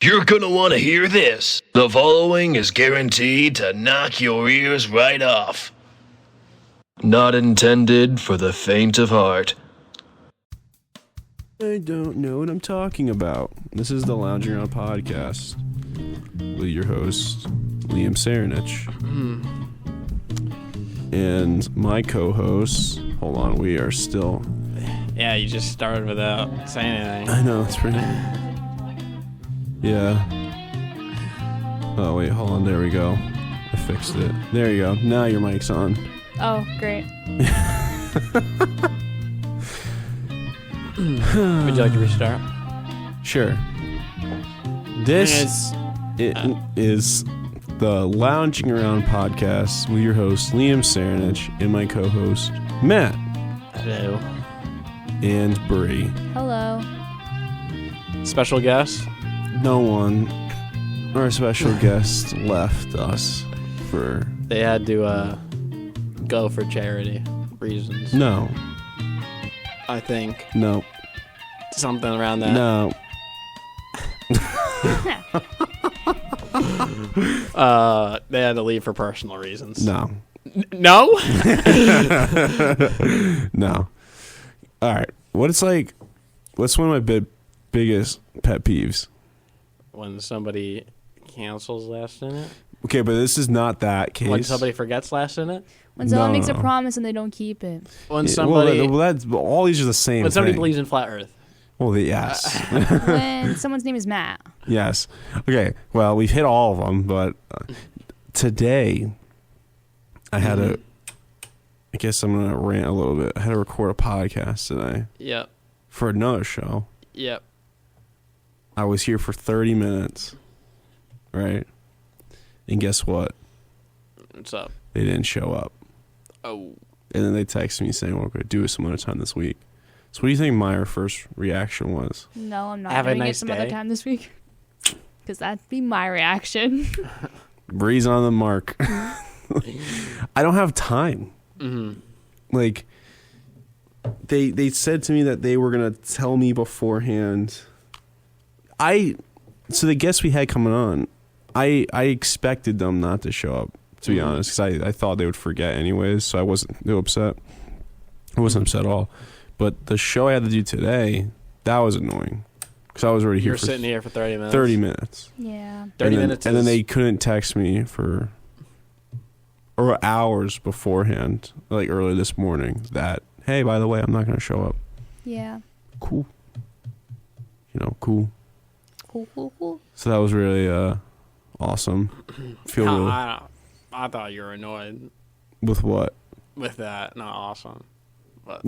You're gonna want to hear this. The following is guaranteed to knock your ears right off. Not intended for the faint of heart. I don't know what I'm talking about. This is the Lounging Around podcast with your host, Liam Saranich. And my co-host, hold on, we are still... Yeah, you just started without saying anything. I know, it's pretty... Yeah. Oh, wait, hold on, there we go. I fixed it. There you go. Now your mic's on. Oh, great. Would you like to restart? Sure. This is the Lounging Around podcast with your host, Liam Saranich, and my co-host, Matt. Hello. And Bree. Hello. Special guest? No one. Our special guest left us for... They had to go for charity reasons. No. I think. No. Something around that. No. They had to leave for personal reasons. No. No? No. All right. What's one of my biggest pet peeves? When somebody cancels last minute? Okay, but this is not that case. When somebody forgets last minute? When someone makes a No. promise and they don't keep it. When somebody that's all these are the same. when somebody thing. believes in flat earth? Well, yes, When someone's name is Matt. yes. Okay, well, we've hit all of them, but today I had I guess I'm gonna rant a little bit. I had to record a podcast today Yep. for another show. Yep. I was here for 30 minutes, right? And guess what? What's up? They didn't show up. Oh. And then they texted me saying, we're going to do it some other time this week. So what do you think my first reaction was? No, I'm not Have a doing nice it some other day. time this week. Because that'd be my reaction. Breeze on the mark. I don't have time. Mm-hmm. Like, they said to me that they were going to tell me beforehand. So the guests we had coming on, I expected them not to show up, to be honest, because I thought they would forget anyways, so I wasn't too upset. I wasn't upset at all. But the show I had to do today, that was annoying, because I was already You here were for sitting here for 30 minutes. 30 minutes. Yeah. 30 and then, minutes and then is- they couldn't text me for hours beforehand, like early this morning, that, hey, by the way, I'm not going to show up. Yeah. Cool. Cool. Cool. So that was really awesome. Feel really, I thought you were annoyed with what? with that. Not awesome. But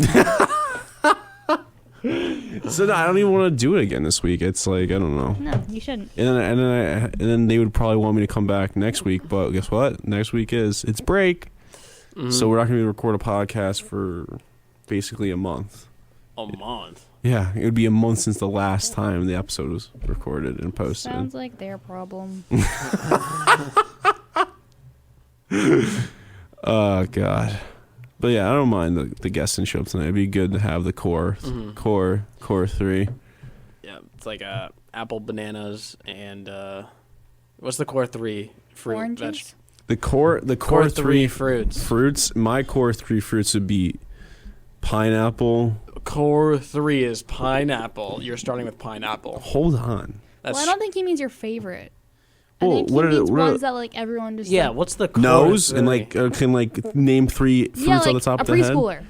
So no, I don't even want to do it again this week. It's like, I don't know. No, you shouldn't. And then they would probably want me to come back next week, but guess what? Next week it's break. So we're not going to record a podcast for basically a month. a month. Yeah, it would be a month since the last time the episode was recorded and posted. Sounds like their problem. Oh God. But yeah, I don't mind the guests and show up tonight. It'd be good to have the core three. Yeah, it's like apple, bananas, and what's the core three fruit? Oranges? The core Core three three fruits. fruits. My core three fruits would be pineapple. Core three is pineapple. You're starting with pineapple. Hold on. That's Well, I don't think he means your favorite. Well, I think he what are means the- what are- ones that like everyone just yeah. like, What's the core Nose three? and can name three fruits yeah, like on the top a of the head. preschooler.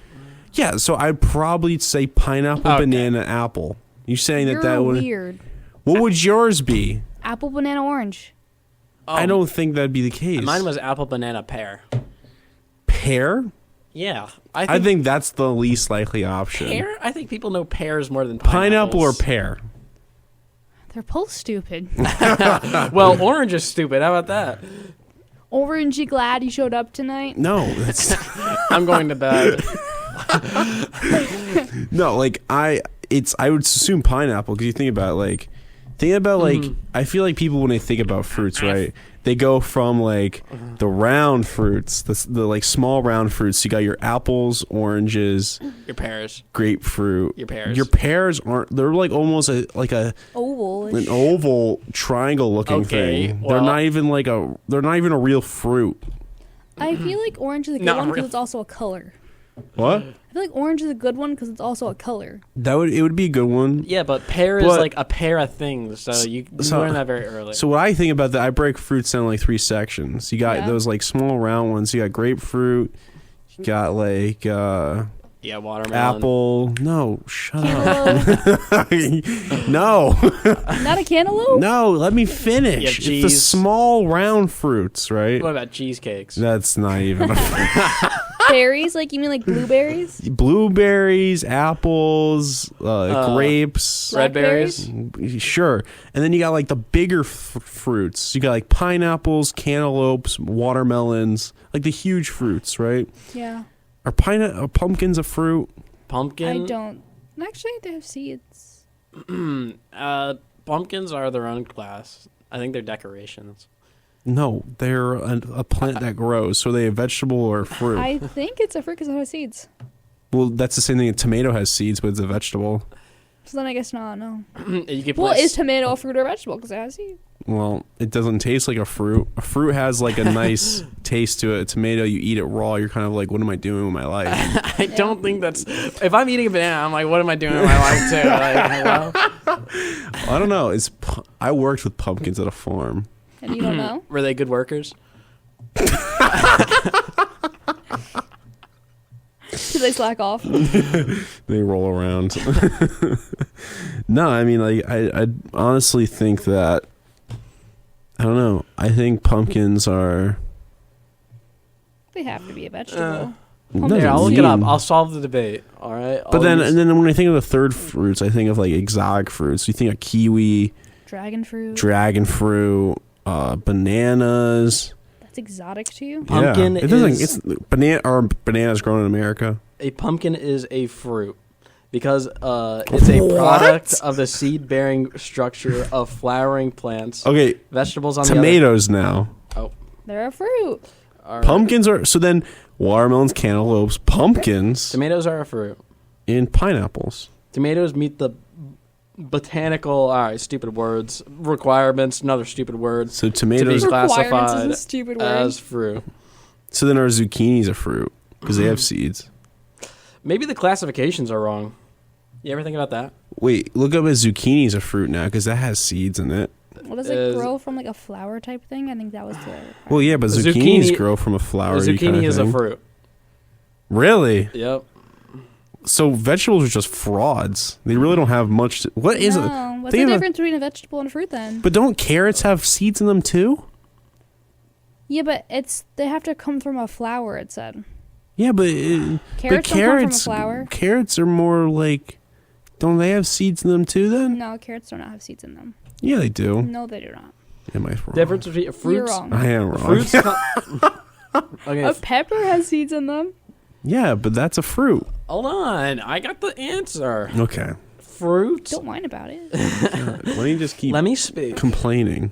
Yeah, so I'd probably say pineapple, Okay. banana, apple. You saying You're that would? weird. What would yours be? Apple, banana, orange. I don't think that'd be the case. Mine was apple, banana, pear. pear. Yeah, I think that's the least likely option. pear. I think people know pears more than Pineapple or pineapples. pear? They're both stupid. Well, orange is stupid. How about that? Orange, you glad you showed up tonight? No, that's I'm going to bed. no. Like I would assume pineapple because you think about it, like Think about like I feel like people when they think about fruits, right? They go from like the round fruits, the like small round fruits. You got your apples, oranges, Your pears. grapefruit. Your pears. Your pears aren't. They're like almost like Oval. an oval triangle looking Okay, thing. well- They're not even like they're not even a real fruit. I feel like orange is a good Not one because real. it's also a color. What? I feel like orange is a good one because it's also a color. It would be a good one. Yeah, but pear is But- like a pair of things, so you so- learn that very early. So what I think about that, I break fruits down like 3 sections. You got Yeah. those like small round ones. You got grapefruit. You got like yeah, watermelon. apple. No, shut up. Cantaloupe. No, Not a cantaloupe? no. Let me finish. You have It's the cheese. small round fruits, right? What about cheesecakes? That's not even a fruit. Berries? Like, you mean like blueberries? Blueberries, apples, grapes. Red berries? Sure. And then you got like the bigger fruits. You got like pineapples, cantaloupes, watermelons, like the huge fruits, right? Yeah. Are pumpkins a fruit? Pumpkin. I don't. Actually, they have seeds. Pumpkins are their own class. I think they're decorations. No, they're a plant that grows. So are they a vegetable or a fruit? I think it's a fruit because it has seeds. Well, that's the same thing. A tomato has seeds, but it's a vegetable. So then I guess not, no. You could Well, place- is tomato a fruit or a vegetable? Because it has seeds. Well, it doesn't taste like a fruit. A fruit has like a nice taste to it. A tomato, you eat it raw. You're kind of like, what am I doing with my life? I don't think that's. If I'm eating a banana, I'm like, what am I doing with my life too? Like, hello? I don't know. I worked with pumpkins at a farm. And you don't know? Were they good workers? Do they slack off? They roll around. No, I mean, like, I honestly think that, I don't know. I think pumpkins are. They have to be a vegetable. doesn't Here, I'll look it up. mean- I'll solve the debate. All right. But then, and then when I think of the third fruits, I think of like exotic fruits. You think of kiwi, Dragon fruit. dragon fruit, bananas. That's exotic to you? Pumpkin Yeah. It doesn't. is- It's bananas grown in America. a pumpkin is a fruit because it's a What? product of the seed-bearing structure of flowering plants. Okay, Vegetables on tomatoes now. the other. They're a fruit. All right. Pumpkins are so then watermelons, cantaloupes, pumpkins, Tomatoes are a fruit. and pineapples. Tomatoes meet the botanical, all right, stupid words, requirements, another stupid word, So to be tomatoes. Requirements is classified a stupid word. as fruit. So then our zucchinis a fruit because they have seeds. Maybe the classifications are wrong. You ever think about that? Wait, look up a zucchini's a fruit now because that has seeds in it. Well, does it is- grow from like a flower type thing? I think that was the. Well, yeah, but A zucchinis zucchini- grow from a flower. A zucchini is a fruit. Really? Yep. So vegetables are just frauds. They really don't have much. What is it? No. What's Think the of a- difference between a vegetable and a fruit then? But don't carrots have seeds in them too? Yeah, but they have to come from a flower. It said Yeah, but carrots don't come from a flower. Carrots are more like. Don't they have seeds in them too? Then No, carrots do not have seeds in them. yeah, they do. No, they do not. Am I wrong? Difference between fruits. You're wrong. I am wrong. Fruits. Okay. A pepper has seeds in them. Yeah, but that's a fruit. Hold on. I got the answer. Okay. Fruits. Don't whine about it. Let me just keep Let me speak. complaining.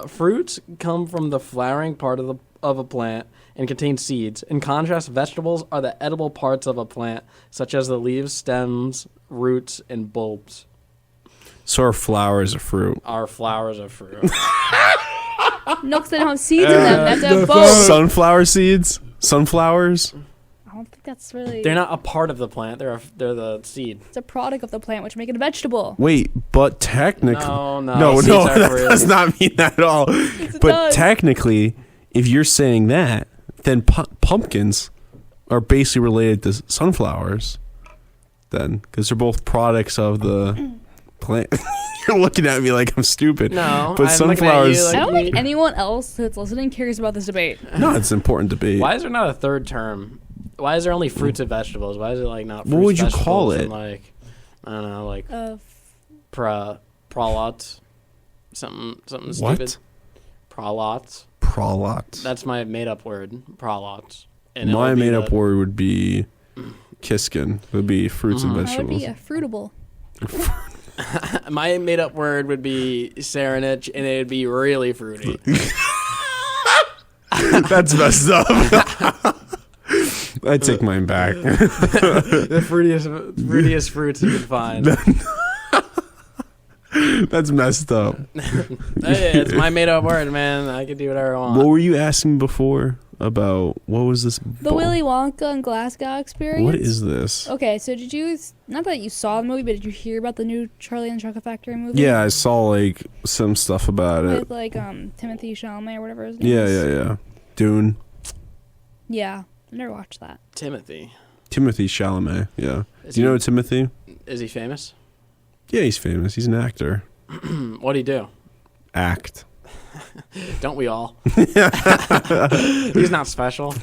Fruits come from the flowering part of a plant and contain seeds. In contrast, vegetables are the edible parts of a plant, such as the leaves, stems, roots, and bulbs. So our flower is a fruit. Our flowers are fruit. No, because they don't have seeds in them. That's a bulb. Sunflower seeds? Sunflowers? I don't think that's really. They're not a part of the plant. They're the seed. It's a product of the plant, which make it a vegetable. Wait, but technically. No, seeds are that fruit. does not mean that at all. it But does. technically, if you're saying that, then pumpkins are basically related to sunflowers. Then, because they're both products of the plant. You're looking at me like I'm stupid. No, but I'm sunflowers. looking at you I don't like think anyone else that's listening cares about this debate. No, it's an important debate. Why is there not a third term? Why is there only fruits and vegetables? Why is it like not? Fruits, What would you vegetables, call and it? like, I don't know, like Of prolots, something What? stupid. Prolots. Prolot. That's my made-up word. Prolots. And it My would be made-up the- word would be Kiskin. Would be fruits and that would be vegetables. a fruitable. My made-up word would be Saranich, and it'd be really fruity. That's messed up. I take mine back. The fruitiest fruits you can find. That's messed up. Hey, it's my made-up word, man. I can do whatever I want. What were you asking before about? What was this? The Willy Wonka and Glasgow experience. What is this? Okay, so did you, not that you saw the movie, but did you hear about the new Charlie and the Chocolate Factory movie? Yeah, I saw like some stuff about it. With like Timothy Chalamet or whatever his name Yeah, is. yeah. Dune. Yeah, I never watched that. Timothy. Timothy Chalamet. Yeah. Is Do you he- know Timothy? Is he famous? Yeah, he's famous. He's an actor. What'd he do? Act. Don't we all? He's not special.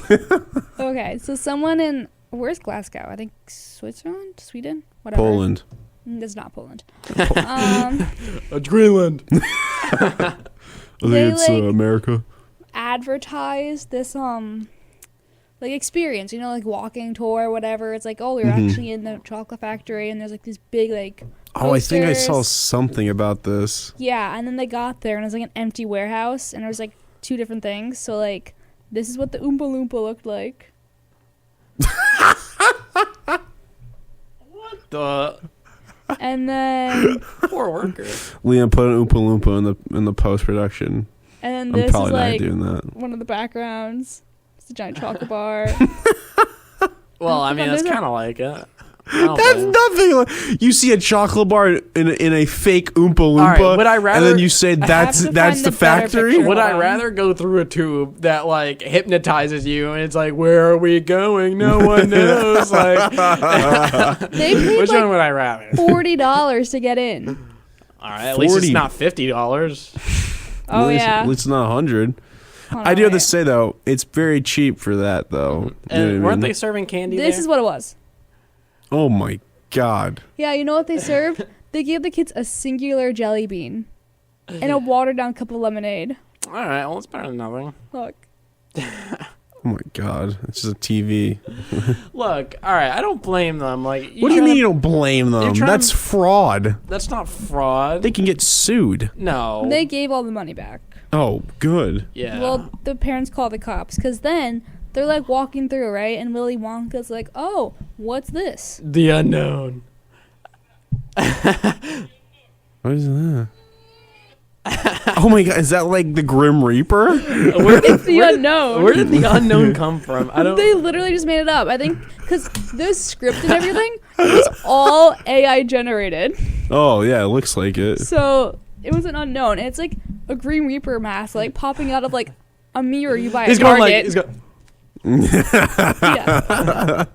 Okay, so someone in, where's Glasgow? I think Switzerland? Sweden? Whatever. Poland. It's not Poland. It's Greenland. I think They, it's like- America. Advertise this like experience, you know, like walking tour or whatever. It's like, oh, we're actually in the chocolate factory, and there's like these big like Oh, I think I saw posters. something about this. Yeah, and then they got there and it was like an empty warehouse, and there was like two different things. So like, this is what the Oompa Loompa looked like. The And then poor worker. Liam put an Oompa Loompa in the post production. and then I'm this is probably not like doing that. one of the backgrounds. It's a giant chocolate bar. Well, I mean, There's that's a- kind of like it. I don't That's blame him. nothing. Like, you see a chocolate bar in a fake Oompa Loompa, right, would I and rather- then you say that's to that's find the the better factory. picture. Would I Hold on. rather go through a tube that like hypnotizes you and it's like, where are we going? No one knows. Like, They paid which one like would I rather? $40 to get in. All right, at least it's 40. not $50. Oh At least- yeah. at least it's not 100. Hold I on, do have to wait. say though, it's very cheap for that though. You know And what I weren't mean? they serving candy This there? is what it was. Oh my god! Yeah, you know what they served? They gave the kids a singular jelly bean and a watered down cup of lemonade. All right, well, it's better than nothing. Look. Oh my god! It's just a TV. Look, all right, I don't blame them. Like, What do you mean you don't blame them? trying That's to- fraud. That's not fraud. They can get sued. No. They gave all the money back. Oh, good. yeah. Well, the parents called the cops because then they're like walking through, right? And Willy Wonka's like, oh, what's this? the unknown. What is that? Oh my god! Is that like the Grim Reaper? It's the unknown. Where did the unknown come from? I don't. They literally just made it up. I think because this script and everything it was all AI generated. Oh yeah, it looks like it. So it was an unknown. And it's like a Green Reaper mask, like popping out of like a mirror you buy at He's going like. Target. He's going. Yeah.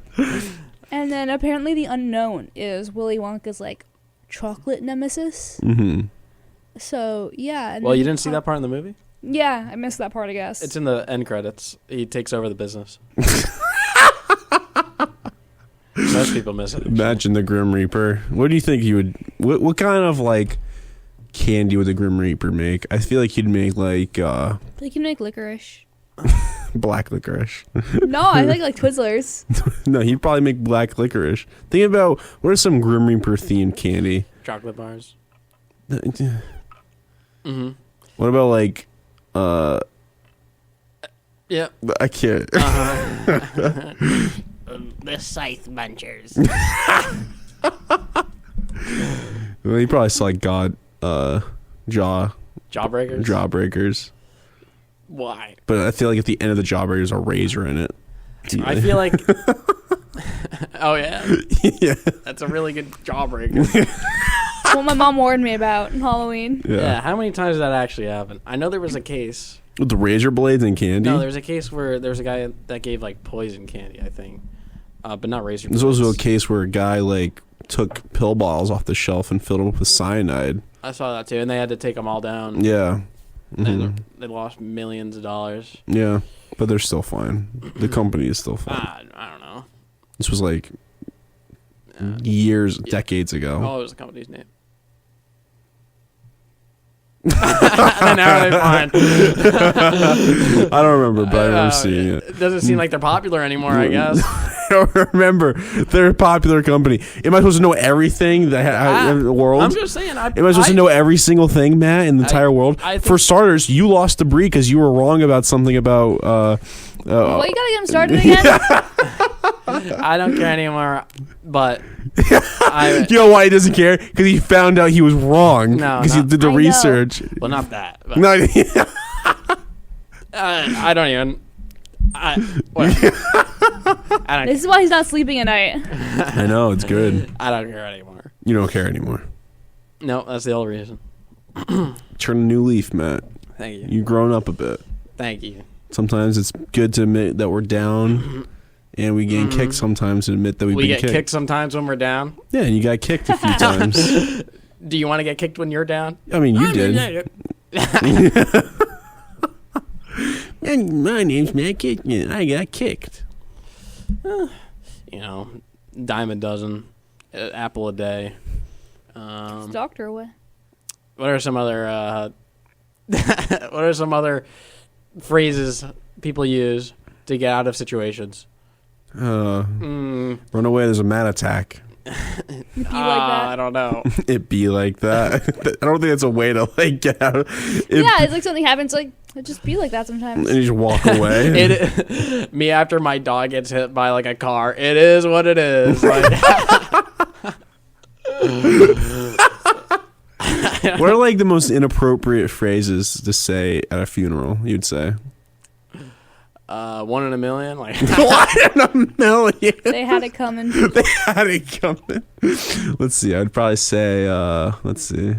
And then apparently the unknown is Willy Wonka's like chocolate nemesis. Mm-hmm. So yeah. And Well, then you he didn't see that part in the movie? Yeah, I missed that part. I guess. It's in the end credits. He takes over the business. Most people miss it. Imagine the Grim Reaper. What do you think he would? What kind of like candy would the Grim Reaper make? I feel like he'd make like They can make licorice. black licorice. No, I think like Twizzlers. No, he'd probably make black licorice. Think about what are some Grim Reaper themed candy? Chocolate bars. What Mm-hmm. about like Yeah. I can't. The Scythe Munchers. Well, he probably saw like Jawbreakers. jawbreakers. Why? But I feel like at the end of the jawbreaker there's a razor in it. I feel like. Oh yeah, yeah. that's a really good jawbreaker. What my mom warned me about on Halloween. Yeah. How many times did that actually happen? I know there was a case. With the razor blades and candy. No, there was a case where there was a guy that gave like poison candy. I think, but not razor. There's also a blades. case where a guy like took pill bottles off the shelf and filled them up with cyanide. I saw that too, and they had to take them all down. Yeah. And Mhm. they lost millions of dollars. Yeah. But they're still fine. The company is still fine. I don't know. This was like years, decades Oh, ago. it was the company's name. And now they fine. I don't remember, but I remember seeing it. It doesn't seem like they're popular anymore, I guess. don't remember. They're a popular company. Am I supposed to know everything in the world? I'm just saying. Am I supposed to know every single thing, Matt, in the entire world? I think- For starters, you lost the breed because you were wrong about something about. Well, you gotta get him started again. I don't care anymore. But You know why he doesn't care? Because he found out he was wrong. No, because he did the I know. research. well, not that. But, No, I don't even. Whatever. I don't. This is why he's not sleeping at night. I know it's good. I don't care anymore. You don't care anymore. No, that's the whole reason. Turn a new leaf, Matt. Thank you. You've grown up a bit. Thank you. Sometimes it's good to admit that we're down, and we get kicked sometimes to admit that we've We been get kicked sometimes when we're down. Yeah, and you got kicked a few times. Do you want to get kicked when you're down? I mean, you did. And my name's Matt Kitchen. I got kicked. You know, dime a dozen, apple a day. Doctor away. What are some other what are some other phrases people use to get out of situations? Run away, there's a man attack. Be like I that. don't know. It be like that. I don't think that's a way to like get out. Yeah, it's like something happens. Like it just be like that sometimes. And you just walk away. Me after my dog gets hit by like a car. It is what it is. Like, What are like the most inappropriate phrases to say at a funeral? You'd say 1 in a million. Like one in a million. They had it coming. They had it coming. Let's see. I'd probably say. Let's see.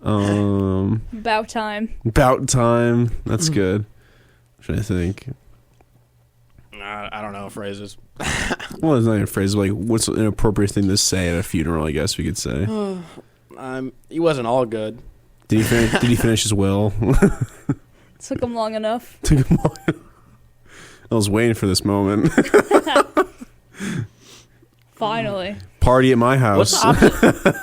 About time. About time. That's good. I'm trying to think. I don't know phrases. Well, it's not even a phrase. Like, what's an inappropriate thing to say at a funeral? I guess we could say. He wasn't all good. Did he finish his will? Took him long enough. Took him long. I was waiting for this moment. Finally. Party at my house. What's the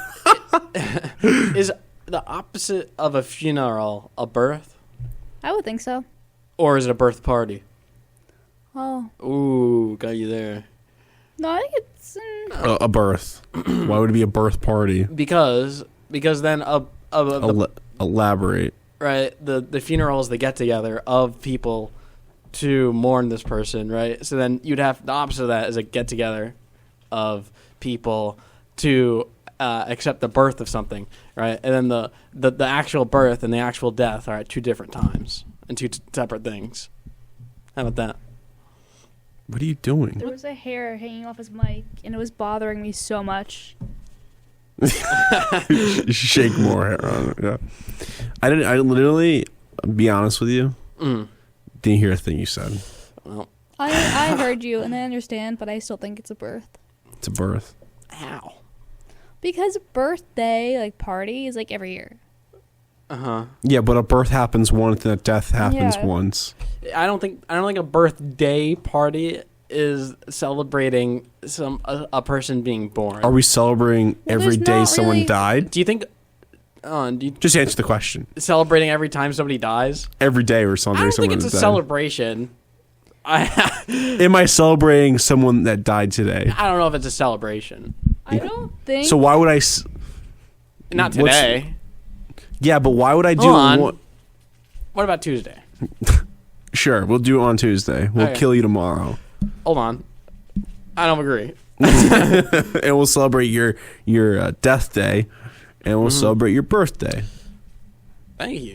opposite? Is the opposite of a funeral a birth, I would think so. or is it a birth party? Oh. Ooh, got you there. No, I think it's. A birth. Why would it be a birth party? Because then Elaborate. right, the funeral is the get together of people to mourn this person, right? So then you'd have the opposite of that is a get together of people to accept the birth of something, right? And then the actual birth and the actual death are at two different times and two separate things. How about that? What are you doing? There was a hair hanging off his mic, and it was bothering me so much. Shake more hair on it. Yeah. I literally, be honest with you, didn't hear a thing you said. Well, I heard you, and I understand, but I still think it's a birth. It's a birth. how? Because birthday, like, party is, like, every year. Yeah, but a birth happens once and a death happens Yeah. once. I don't think a birthday party is celebrating a person being born. Are we celebrating every there's day not someone really- died? Do you think? Do you Just answer the question. celebrating every time somebody dies? Every day we're I celebrating don't think someone it's a that died. celebration. Am I celebrating someone that died today? I don't know if it's a celebration. I don't think. So why would I? Not What's- today. Yeah, but why would I do? Hold on. What about Tuesday? Sure, we'll do it on Tuesday. We'll Okay. kill you tomorrow, Hold on. I don't agree. and we'll celebrate your death day, and we'll celebrate your birthday. Thank you.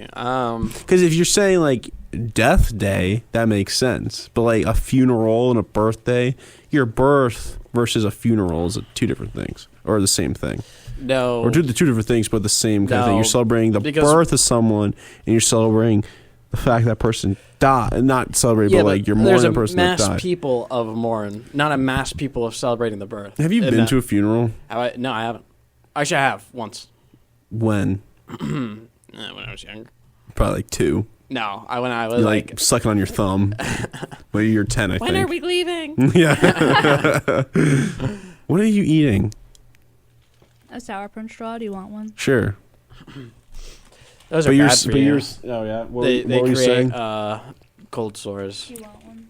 Because if you're saying like death day, that makes sense. But like a funeral and a birthday, your birth versus a funeral is two different things, or the same thing, No. or two different things, but the same kind of thing. No, You're celebrating the because- birth of someone, and you're celebrating the fact that person died. Not celebrating, Yeah, but like you're there's mourning a the person that mass died. people of mourn, not a mass people of celebrating the birth. Have you been to a funeral? No, I haven't. Actually, I have once. When? When I was younger. Probably like 2. No, when I was You're like, like sucking on your thumb. Well, you're 10, I when think. are we leaving? Yeah. What are you eating? A sour punch straw. Do you want one? Sure. Those are But you're, bad for but you. you're. Oh yeah. What, They what were you create saying? cold sores. Do you want one?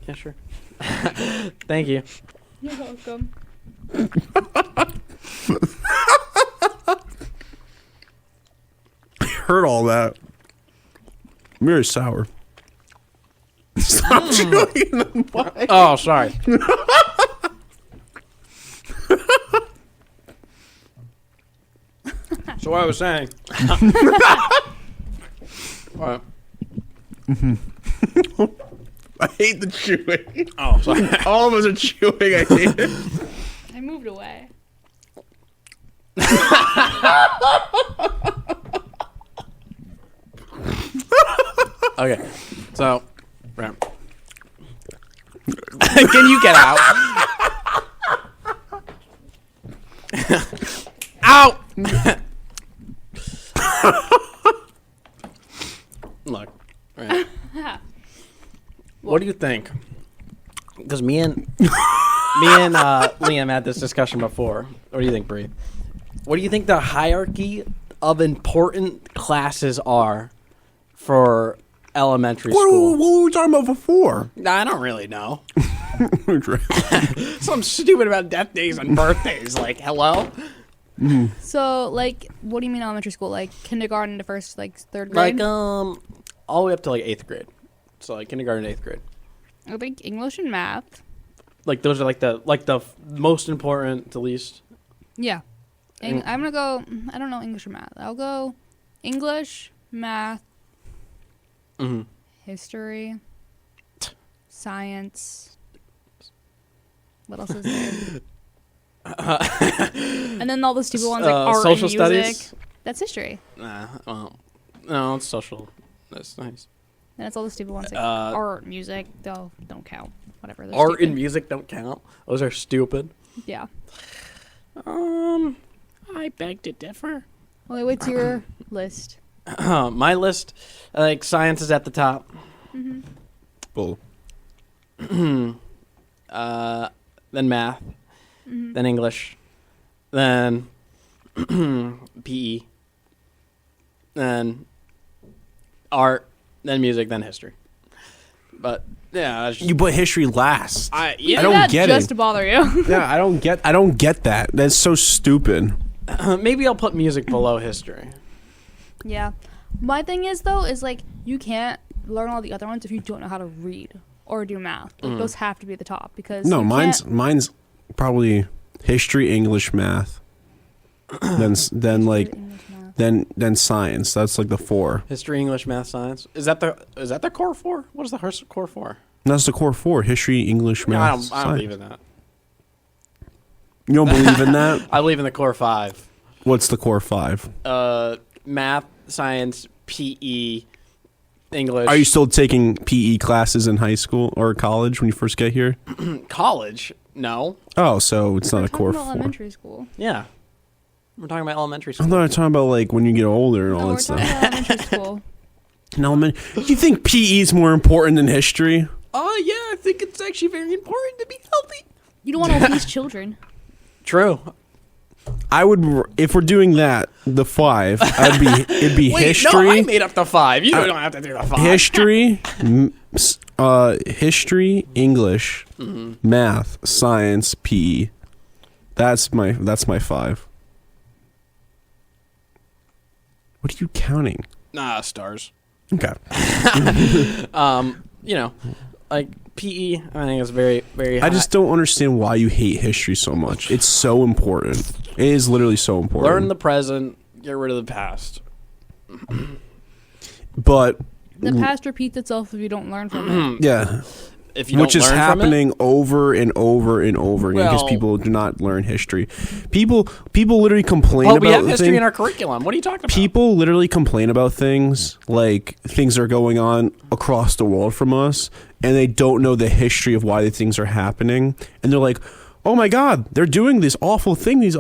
Yeah, sure. Thank you. You're welcome. I heard all that. Very sour. Stop chewing the mic. Oh, sorry. So what I was saying. What? I hate the chewing. Oh, sorry. All of us are chewing. I hate it. I moved away. Okay. So, right. Can you get out? Ow! Look. Right. What do you think? Because me and Liam had this discussion before. What do you think, Bree? What do you think the hierarchy of important classes are for elementary school? What were we talking about before? I don't really know. Something stupid about death days and birthdays. Like, hello? So, like, what do you mean elementary school? Like kindergarten to first, like, third grade? Like, all the way up to, like, 8th grade. So, like, kindergarten to 8th grade. I think English and math. Like, those are, like the most important to least. Yeah. I'm going to go, I don't know English or math. I'll go English, math, history, science. What else is there? And then all the stupid ones like art social and music. studies? That's history. Well, no, it's social. That's nice. Then it's all the stupid ones like art, music. Don't count. Whatever. They're Art stupid. and music don't count. Those are stupid. Yeah. I beg to differ. Well, what's your list? My list, like, science is at the top. Bull. Then math. Then English. Then PE. Then art. Then music. Then history. But yeah, You put history last. yeah. I don't that get just it. to bother you. Yeah, I don't get that. That's so stupid. Maybe I'll put music below history. Yeah. My thing is, though, is like you can't learn all the other ones if you don't know how to read or do math. Like, those have to be at the top because No, you mine's can't- probably history, English, math. then like English, math. then science. That's like the 4. History, English, math, science. Is that the core 4? What is the core 4? That's the core 4. History, English, No, math. I don't believe in that. You don't believe in that? I believe in the core 5. What's the core 5? Math, science, PE, English. Are you still taking PE classes in high school or college when you first get here? college? No. Oh, so it's not We're a core talking about 4. elementary school. Yeah. We're talking about elementary I school. thought I was talking about like when you get older and No, all we're that talking stuff. about elementary school. In elementary, you think PE is more important than history? Oh, yeah. I think it's actually very important to be healthy. You don't want obese children. True. I would, if we're doing that, the 5. It'd be Wait, history. no, I made up the 5. You don't have to do the 5. History, history, English, math, science, PE. That's my 5. What are you counting? Nah, stars. Okay. You know, like PE, I think is very, very high. I just don't understand why you hate history so much. It's so important. It is literally so important. learn the present, get rid of the past. but The past repeats itself if you don't learn from it. yeah, If you which don't is learn happening over and over and over again because Well- people do not learn history. People literally complain from it. Well, we about have history things. in our curriculum. What are you talking about? People literally complain about things like things are going on across the world from us, and they don't know the history of why the things are happening, and they're like, "Oh my God, they're doing this awful thing. These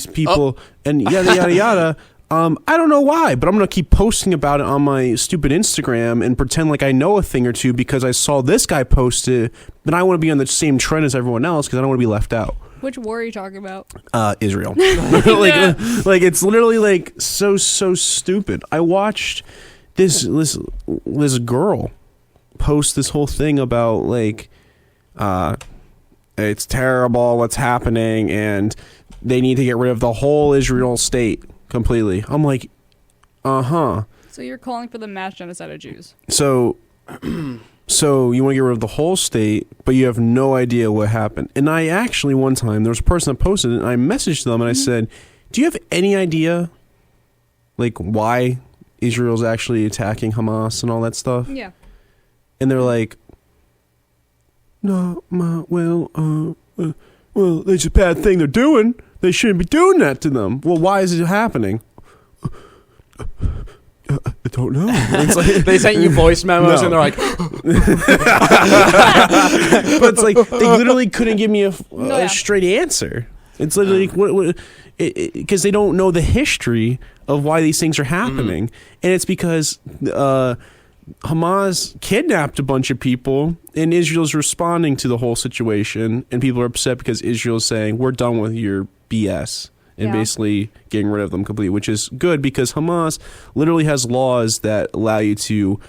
people, and yada yada yada." I don't know why, but I'm gonna keep posting about it on my stupid Instagram and pretend like I know a thing or two because I saw this guy post it, but I want to be on the same trend as everyone else because I don't want to be left out. Which war are you talking about? Israel. like it's literally like so stupid. I watched this girl post this whole thing about like it's terrible what's happening and they need to get rid of the whole Israel state completely. I'm like, So you're calling for the mass genocide of Jews? So you want to get rid of the whole state, but you have no idea what happened. And I actually, one time, there was a person that posted it, and I messaged them, and I said, do you have any idea, like, why Israel's actually attacking Hamas and all that stuff? Yeah. And they're like, no, well, it's a bad thing they're doing. They shouldn't be doing that to them. Well, why is it happening? I don't know. It's like, They sent you voice memos, No. and they're like, but it's like they literally couldn't give me a yeah. straight answer. It's literally because they don't know the history of why these things are happening, and it's because Hamas kidnapped a bunch of people, and Israel's responding to the whole situation, and people are upset because Israel's saying we're done with your BS. And Yeah. basically getting rid of them completely, which is good because Hamas literally has laws that allow you to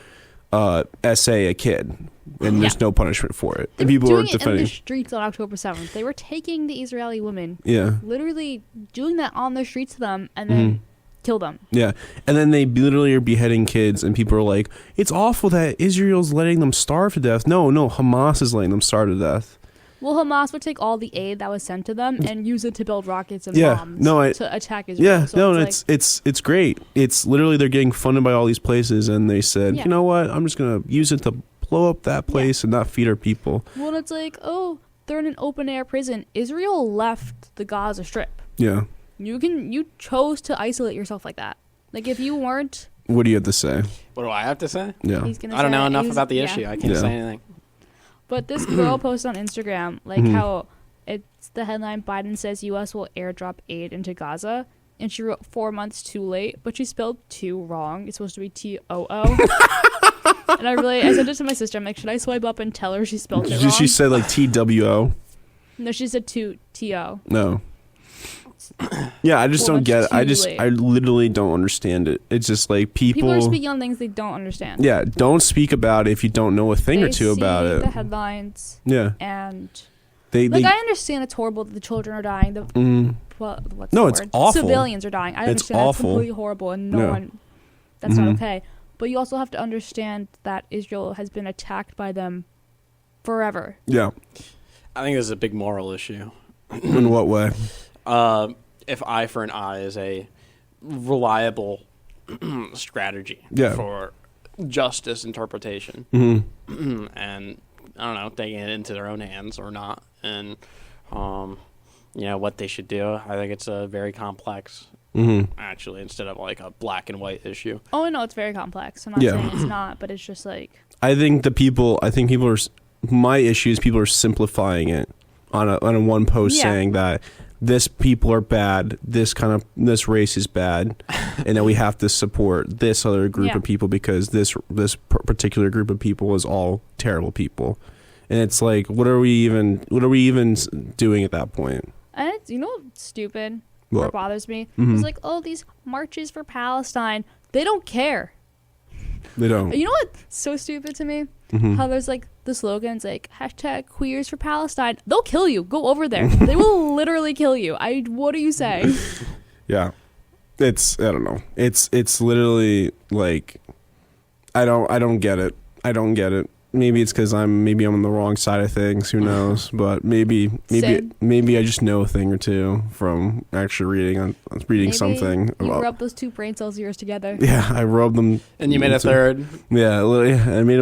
essay a kid, and there's no punishment for it. They And were people doing are it in defending. the streets on October 7th. They were taking the Israeli women, Yeah, literally doing that on the streets to them, and then kill them. yeah. And then they literally are beheading kids, and people are like, "It's awful that Israel's letting them starve to death." No, Hamas is letting them starve to death. Well, Hamas would take all the aid that was sent to them and use it to build rockets and Yeah, bombs no, to attack Israel. Yeah, So no, it's it's great. It's literally they're getting funded by all these places, and they said, Yeah. you know what? I'm just gonna use it to blow up that place and not feed our people. Well, it's like, oh, they're in an open air prison. Israel left the Gaza Strip. Yeah. You chose to isolate yourself like that. Like if you weren't, What do you have to say? what do I have to say? Yeah. he's gonna. I don't say- know enough he's- about the yeah. issue. I can't Yeah. say anything. But this girl posted on Instagram like Mhm. how it's the headline: Biden says U.S. will airdrop aid into Gaza, and she wrote 4 months too late, but she spelled "two" wrong. It's supposed to be TOO. And I said it to my sister. I'm like, should I swipe up and tell her she spelled it wrong? She said like TWO. No, she said TO. No. Yeah, I just Well, don't get it. it's too late. I literally don't understand it. It's just like People are speaking on things they don't understand. Yeah, don't speak about it if you don't know a thing or They two about see it. the headlines, Yeah. and They I understand it's horrible that the children are dying. What's No, the it's word? awful. Civilians are dying. I It's understand that's awful. completely horrible, and no Yeah. one. That's not Mhm. okay. But you also have to understand that Israel has been attacked by them forever. Yeah. I think this is a big moral issue. In what way? If eye for an eye is a reliable strategy Yeah. for justice interpretation, Mm-hmm. and I don't know, taking it into their own hands or not, and what they should do. I think it's a very complex, Mm-hmm. actually, instead of like a black and white issue. Oh, I know it's very complex. I'm not Yeah. saying it's not, but it's just like I think people are. My issue is people are simplifying it on a one post Yeah. saying that this people are bad, this race is bad, and that we have to support this other group Yeah. of people because this particular group of people is all terrible people, and it's like, what are we even doing at that point? and it's what's stupid. What? What bothers me Mhm. is like, oh, these marches for Palestine. They don't care. They don't. You know what's so stupid to me? Mhm. How there's like the slogans like #queers for Palestine. They'll kill you. Go over there. They will literally kill you. What are you saying? Yeah, I don't know. It's literally like I don't get it. I don't get it. Maybe it's because I'm on the wrong side of things. Who knows? But maybe Same. I just know a thing or two from actually reading Maybe something. You about, rub those two brain cells of yours together. yeah, I rubbed them. And you made a into- third. Yeah, I made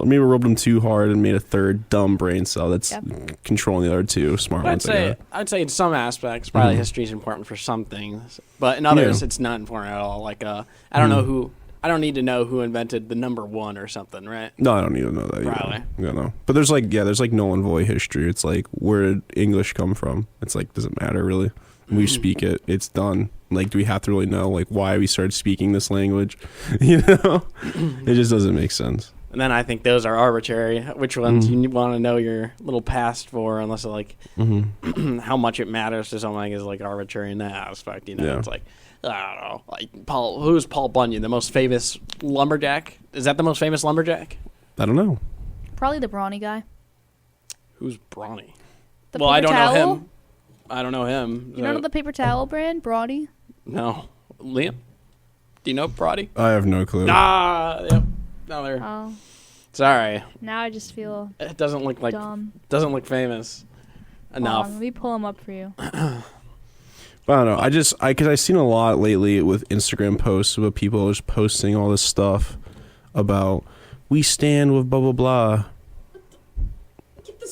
maybe rubbed them too hard and made a third dumb brain cell that's Yep. controlling the other two smart ones. I'd say in some aspects, probably Mhm. history is important for some things, but in others, Yeah. it's not important at all. Like, I don't know who. I don't need to know who invented the number one or something, right? No, I don't need to know that. Probably. You know. But there's like Nolan Voy history. It's like, where did English come from? It's like, does it matter really? We speak it. It's done. Like, do we have to really know like why we started speaking this language? You know, it just doesn't make sense. And then I think those are arbitrary. Which ones you want to know your little past for, unless like how much it matters to something is like arbitrary in that aspect. Yeah. It's like, I don't know, like who's Paul Bunyan, the most famous lumberjack? Is that the most famous lumberjack? I don't know. Probably the brawny guy. Who's Brawny? The Well, I paper don't know towel. him. I don't know him. You don't know the paper towel brand, Brawny? No. Liam? Do you know Brawny? I have no clue. Yep. No, there. Oh, Sorry. now I just feel It doesn't look like dumb. doesn't look famous enough. Let me pull him up for you. But I don't know. Because I've seen a lot lately with Instagram posts about people just posting all this stuff about we stand with blah blah blah.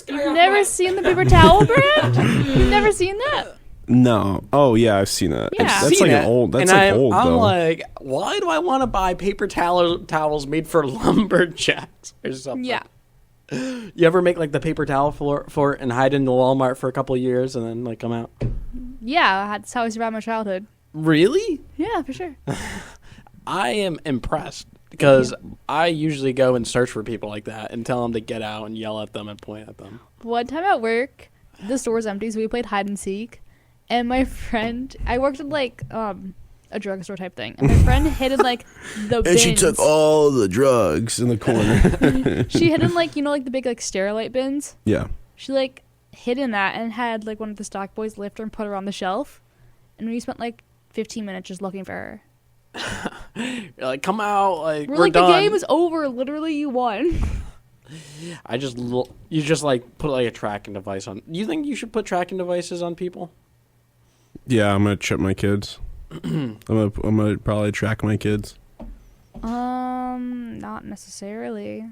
You've never seen the paper towel brand? You've never seen that? No. Oh yeah, I've seen that. Yeah. That's Seen like it, an old. That's and like old I'm though. like, why do I want to buy paper towels made for lumberjacks or something? Yeah. You ever make like the paper towel for and hide in the Walmart for a couple of years and then like come out? Yeah, that's how I survived my childhood. Really? Yeah, for sure. I am impressed because I usually go and search for people like that and tell them to get out and yell at them and point at them. One time at work, the store was empty, so we played hide and seek. And my friend, I worked at like a drugstore type thing, and my friend hid in like the bins. and she took all the drugs in the corner. She hid in like like the big like Sterilite bins. Yeah. She like hid in that and had like one of the stock boys lift her and put her on the shelf. And we spent like 15 minutes just looking for her. You're like, come out, like We're we're like, done. the game is over. Literally, you won. You just like put like a tracking device on. You think you should put tracking devices on people? Yeah, I'm gonna chip my kids. I'm gonna probably track my kids. Not necessarily.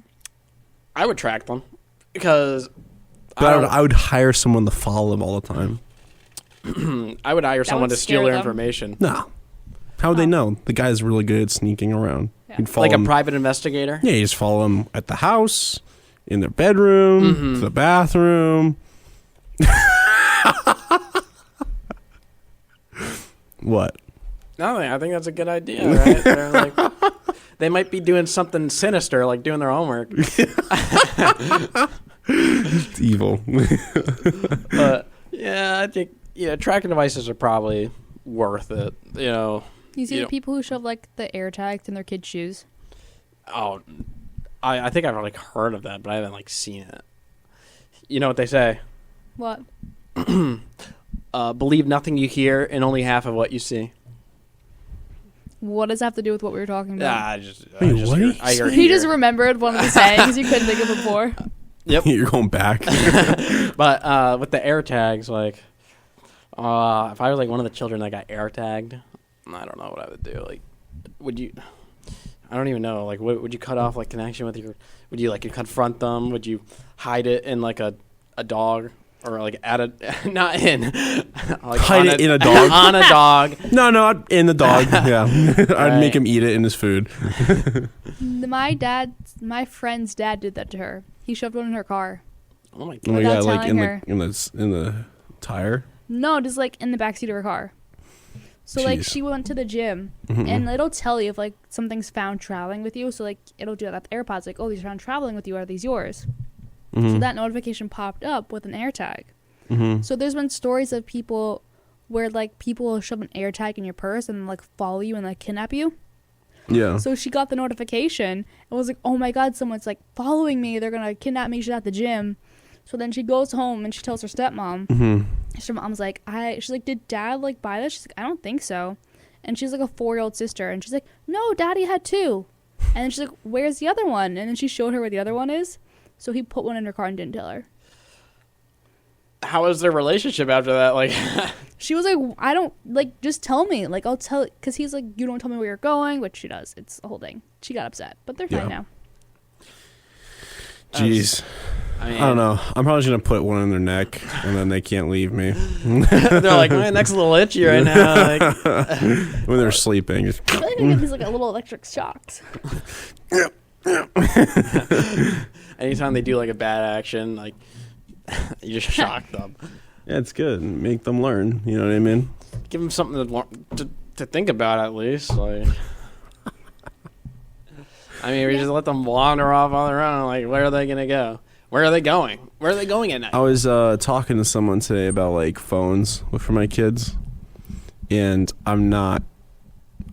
I would track them because But I would hire someone to follow them all the time. I would hire someone would to steal scare their them. information. No. How would they know? The guy's really good at sneaking around. Yeah. You'd follow Like a him. private investigator? Yeah, you just follow them at the house, in their bedroom, to the bathroom. What? No, I think that's a good idea, right? They're like, they might be doing something sinister, like doing their homework. It's evil. But yeah, I think tracking devices are probably worth it. You see You the know- people who shove like the air tags in their kids' shoes. Oh, I think I've like heard of that, but I haven't like seen it. You know what they say? What? Believe nothing you hear and only half of what you see. What does that have to do with what we were talking about? I just Wait, I just what? hear, I hear He just here. remembered one of the sayings you couldn't think of before. Yep. You're going back. But with the air tags, like, if I was like one of the children that got air tagged, I don't know what I would do. Like, would you? I don't even know. Like, would you cut off like connection with your? Would you like confront them? Would you hide it in like a dog or like add a not in? Like Hide on it in a dog? on a dog. No, not in the dog. Yeah. I'd Right. make him eat it in his food. My friend's dad did that to her. He shoved one in her car. Oh my Oh my god! Without god, like telling in her. in the tire. No, just like in the backseat of her car. So like Jeez. she went to the gym and it'll tell you if like something's found traveling with you. So like it'll do that with AirPods, like, oh, these are found traveling with you, are these yours? So that notification popped up with an AirTag. So there's been stories of people where like people will shove an AirTag in your purse and like follow you and like kidnap you. Yeah. So she got the notification and was like, oh my god, someone's like following me, they're gonna kidnap me, she's at the gym. So then she goes home and she tells her stepmom. Her mom's like, she's like, did dad like buy this? She's like, I don't think so. And she's like a 4-year-old sister, and she's like, no, daddy had 2. And then she's like, where's the other one? And then she showed her where the other one is. So he put one in her car and didn't tell her. How was their relationship after that? Like, She was like, I don't like, just tell me, like I'll tell, because he's like, you don't tell me where you're going, which she does. It's a whole thing. She got upset, but they're fine Yeah. now. Jeez. I mean, I don't know. I'm probably just gonna put one in their neck, and then they can't leave me they're like, my neck's a little itchy right now. Like, when they're sleeping. Just, I feel like they get these like little electric shocks. anytime they do like a bad action, like you just shock them. yeah, it's good. Make them learn. You know what I mean? Give them something to think about at least. Like, I mean, we just let them wander off on their own. Like, where are they gonna go? Where are they going? Where are they going at night? I was talking to someone today about like phones for my kids, and I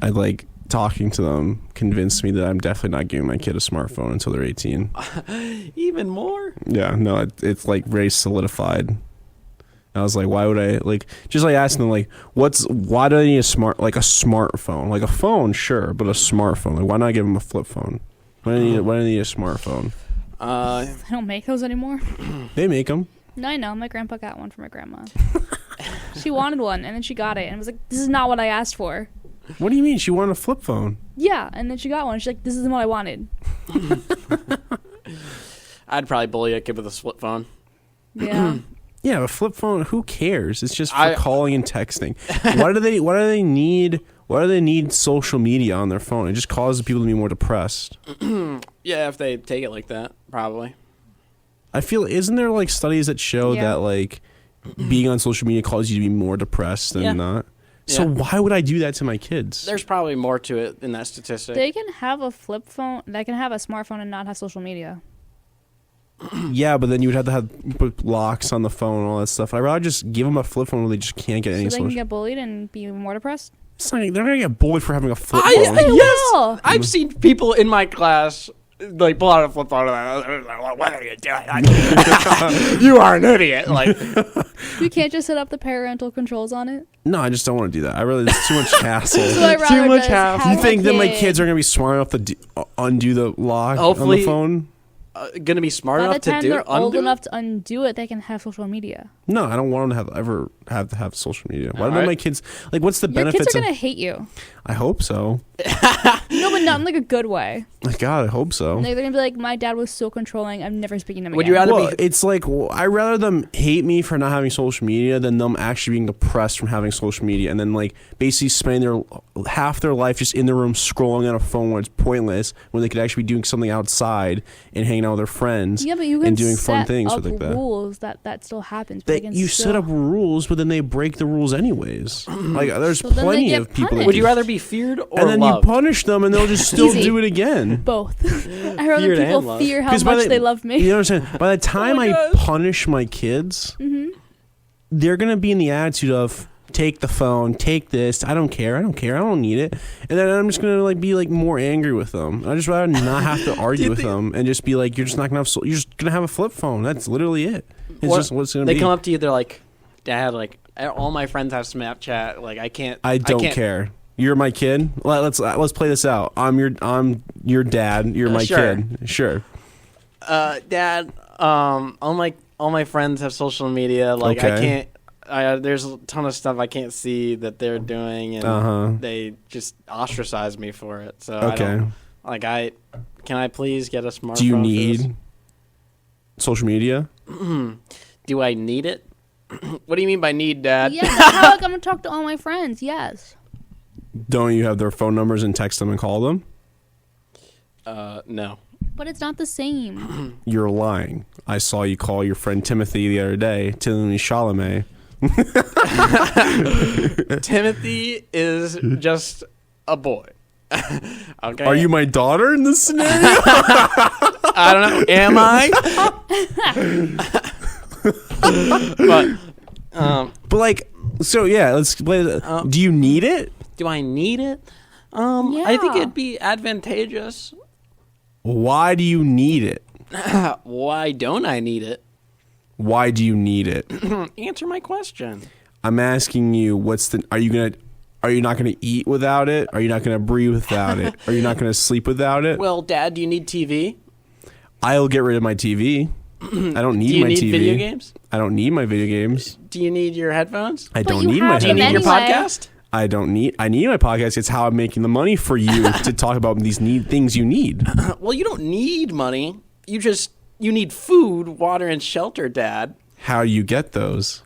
like talking to them convinced me that I'm definitely not giving my kid a smartphone until they're 18. Even more? Yeah, no, it's like very solidified. I was like, why would I just asking them why do I need a smartphone? Like a phone, sure, but a smartphone. Like, why not give them a flip phone? Why do I need a smartphone? I don't make those anymore. They make them. No, I know. My grandpa got one for my grandma. She wanted one, and then she got it, and was like, "This is not what I asked for." What do you mean? She wanted a flip phone. Yeah, and then she got one. She's like, "This isn't what I wanted." I'd probably bully a kid with a flip phone. Yeah. Yeah, a flip phone. Who cares? It's just for calling and texting. Why do they need social media on their phone? It just causes people to be more depressed. Yeah, if they take it like that, probably. I feel, isn't there like studies that show that like being on social media causes you to be more depressed than not? So why would I do that to my kids? There's probably more to it than that statistic. They can have a flip phone. They can have a smartphone and not have social media. Yeah, but then you would have to put locks on the phone and all that stuff. I'd rather just give them a flip phone where they just can't get any So they social. can get bullied and be more depressed. It's not, they're gonna get bullied for having a flip phone. Yes, I've seen people in my class like pull out a flip phone. What are you doing? You are an idiot. Like, You can't just set up the parental controls on it. No, I just don't want to do that. I really, it's too much hassle. So I'd rather Too much just hassle. have You think a that my kid- kids are gonna be smart enough to undo the lock on Hopefully- the phone? gonna be smart By the enough to time do they're old undo it? enough to undo it, they can have social media. No, I don't want them to have to have social media. Why don't Alright. my kids what's the Your benefits kids are of? gonna hate you. I hope so. No, but not in like a good way. God, I hope so. They're gonna be like, "My dad was so controlling. I'm never speaking to him Would again." you rather Well, be? it's like I'd rather them hate me for not having social media than them actually being depressed from having social media, and then like basically spending their half their life just in the room scrolling on a phone where it's pointless, when they could actually be doing something outside and hanging out with their friends. Yeah, but you can and doing set fun things up with like that. rules that still happens. But they That can you still... set up rules, but then they break the rules anyways. Like there's So then they plenty get of people. That punished. Would do- you rather be feared or and then loved? you punish them, and they'll just still Easy. do it again. both. I heard Feared that and people loved. fear how 'Cause by much the- they love me. You know what I'm saying? By the time my I God. punish my kids, they're gonna be in the attitude of take the phone, take this. I don't care. I don't need it. And then I'm just gonna like be like more angry with them. I just rather not have to argue with them and just be like, you're just not gonna have. You're just gonna have a flip phone. That's literally it. It's What- just what's gonna They be. come up to you, they're like, "Dad, like all my friends have Snapchat. Like I can't. I don't can't. care. You're my kid. Let's play this out. I'm your dad. You're my Sure. kid. Sure. Dad, all my friends have social media. Like I Okay. can't. There's a ton of stuff I can't see that they're doing, and Uh-huh. they just ostracize me for it. So Okay. can I please get a smartphone? Do you for this? need social media? Do I need it? What do you mean by need, Dad? Yeah, that's how I'm gonna talk to all my friends. Yes. Don't you have their phone numbers and text them and call them? No. But it's not the same. You're lying. I saw you call your friend Timothy the other day, Timothy Chalamet. Timothy is just a boy. Okay. Are you my daughter in this scenario? I don't know. Am I? But like, so yeah, let's play. Do you need it? Do I need it? I think Yeah. it'd be advantageous. Why do you need it? Why don't I need it? Why do you need it? Answer my question. I'm asking you, are you not gonna eat without it? Are you not gonna breathe without it? Are you not gonna sleep without it? Well, Dad, do you need TV? I'll get rid of my TV. I don't need Do you my need TV. video games? I don't need my video games. Do you need your headphones? I But don't you need my have Do you them need your headphones. anyway. podcast? I need my podcast. It's how I'm making the money for you to talk about these things you need. Well, you don't need money. You need food, water, and shelter, Dad. How do you get those?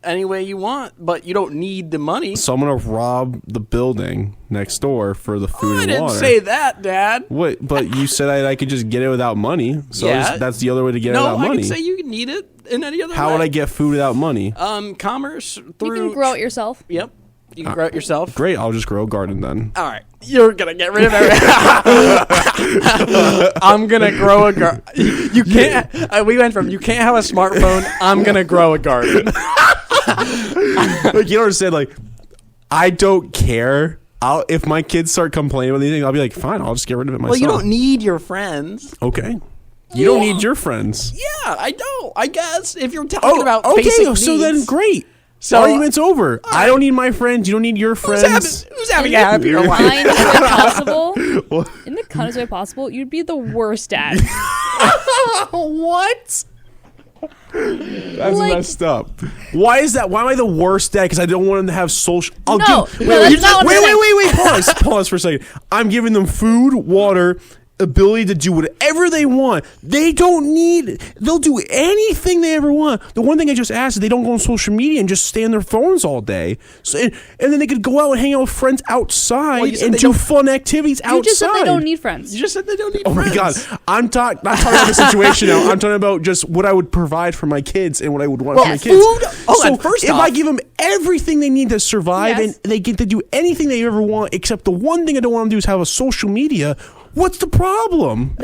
Any way you want, but you don't need the money. So I'm gonna rob the building next door for the food I and didn't water. say that, Dad. What? But you said I could just get it without money. So Yeah. that's the other way to get it No, without I money. can say you need it in any other How way. would I get food without money? Commerce You through. can grow it yourself. Yep. You can grow it yourself. Great, I'll just grow a garden then. All right, you're gonna get rid of everything. I'm gonna grow a garden. You can't. We went from you can't have a smartphone. I'm gonna grow a garden. Like you don't understand. Like I don't care if my kids start complaining about anything, I'll be like, fine, I'll just get rid of it myself. Well, you don't need your friends. Okay. You don't need your friends. Yeah, I don't. I guess if you're talking about okay. basic So needs, then, great. So- Argument's over. I don't need my friends. You don't need your friends. who's having a happier life? Kindest way possible. In the kindest way possible, you'd be the worst dad. What? That's Like- messed up. Why is that? Why am I the worst dad? Because I don't want them to have social. No, that's not what I'm saying. Wait. Pause for a second. I'm giving them food, water, ability to do whatever they want. They don't need. They'll do anything they ever want. The one thing I just asked is they don't go on social media and just stay on their phones all day. So, and then they could go out and hang out with friends outside Well, you said and they do don't- fun activities outside. You just said they don't need friends. You just said they don't need Oh friends. my god! I'm not talking about the situation now. I'm talking about just what I would provide for my kids and what I would want for my kids. food- hold on, first if off- I give them everything they need to survive Yes. and they get to do anything they ever want, except the one thing I don't want them to do is have a social media. What's the problem?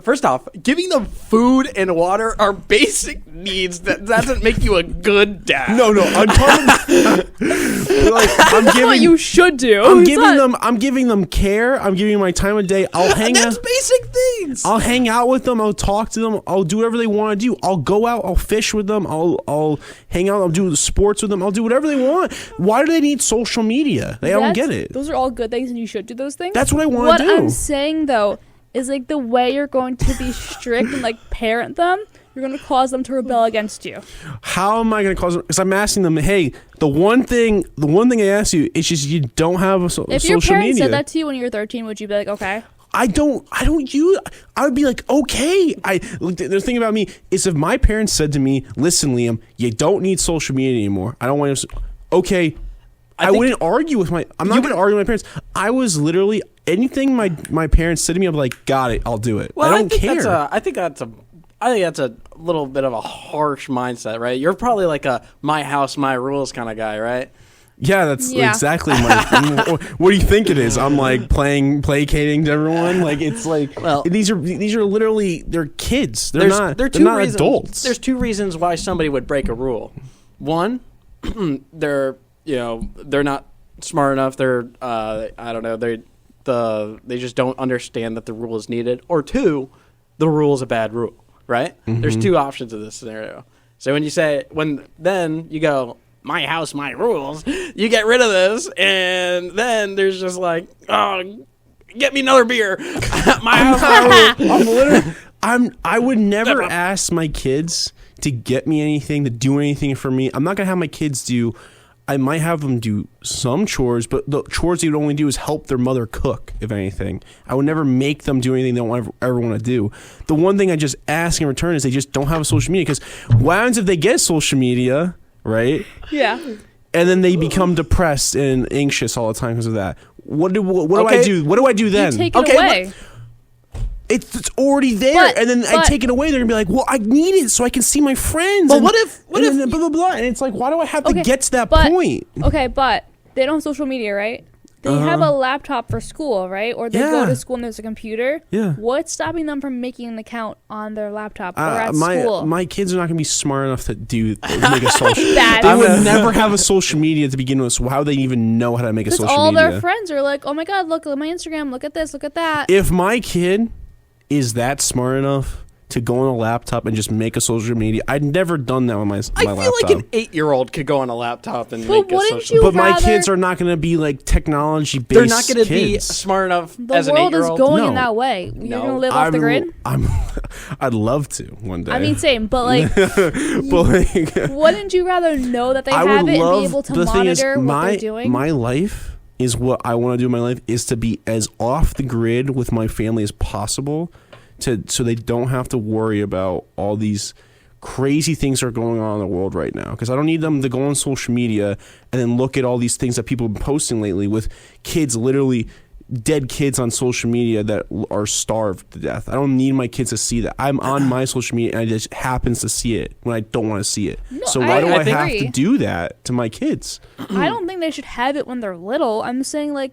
First off, giving them food and water are basic needs. That doesn't make you a good dad. No, I'm talking. I'm That's what you should do. I'm giving them care. I'm giving them my time of day. I'll hang That's out. basic things. I'll hang out with them. I'll talk to them. I'll do whatever they want to do. I'll go out. I'll fish with them. I'll hang out. I'll do the sports with them. I'll do whatever they want. Why do they need social media? I don't get it. Those are all good things, and you should do those things. That's what I wanna What do. I'm saying though is like the way you're going to be strict and like parent them, you're going to cause them to rebel against you. How am I going to cause them? Because I'm asking them, hey, the one thing I ask you is just you don't have a If social your parents media. said that to you when you were 13, would you be like, okay? I would be like, okay. The thing about me is if my parents said to me, listen, Liam, you don't need social media anymore. I don't want to. Okay. I wouldn't argue with I'm not going to argue with my parents. I was literally anything my parents said to me, I'm like, got it, I'll do it. Well, I don't care. I think that's a little bit of a harsh mindset, right? You're probably like a my house, my rules kind of guy, right? Yeah, that's Yeah. exactly what do you think it is? I'm like placating to everyone. Like it's like Well- these are literally they're kids. They're not reasons, adults. There's two reasons why somebody would break a rule. One, they're not smart enough. They're I don't know. They just don't understand that the rule is needed. Or two, the rule is a bad rule. Right? Mm-hmm. There's two options in this scenario. So then you go, my house, my rules. You get rid of this, and then there's just like, oh, get me another beer. My house, my rules. I would never ask my kids to get me anything, to do anything for me. I'm not gonna have my kids do. I might have them do some chores, but the chores they would only do is help their mother cook, if anything. I would never make them do anything they don't ever want to do. The one thing I just ask in return is they just don't have a social media. Because what happens if they get social media, right? Yeah. And then they become depressed and anxious all the time because of that. What do Okay. I do? What do I do then? You take it away. It's already there, But- and then I but- take it away. They're gonna be like, "Well, I need it so I can see my friends." But and, what if and blah blah blah? And it's like, why do I have to Okay, get to that but- point? Okay, but they don't have social media, right? They have a laptop for school, right? Or they go Yeah. to school and there's a computer. Yeah. What's stopping them from making an account on their laptop or at school? My kids are not gonna be smart enough to make a social. Bad. They would never have a social media to begin with. So how do they even know how to make a Because social all media? their friends are like, oh my God, look at my Instagram, look at this, look at that. If my kid is that smart enough to go on a laptop and just make a social media, I'd never done that with my I laptop. feel like an 8-year-old could go on a laptop and But make a wouldn't social. you But my rather- kids are not going to be like technology based. They're not going to be kids. smart enough The as an world is 8-year-old. going No. in that way. You're No. going to live off the grid? I'd love to one day. I mean, same, but like, but like, wouldn't you rather know that they I have would it and love be able to the thing is monitor what they're doing? my life is what I want to do in my life is to be as off the grid with my family as possible, so they don't have to worry about all these crazy things that are going on in the world right now. Because I don't need them to go on social media and then look at all these things that people have been posting lately with kids, literally dead kids on social media that are starved to death. I don't need my kids to see that. I'm on my social media and I just happens to see it when I don't want to see it. No, So why do I have agree. to do that to my kids? I don't think they should have it when they're little. I'm saying like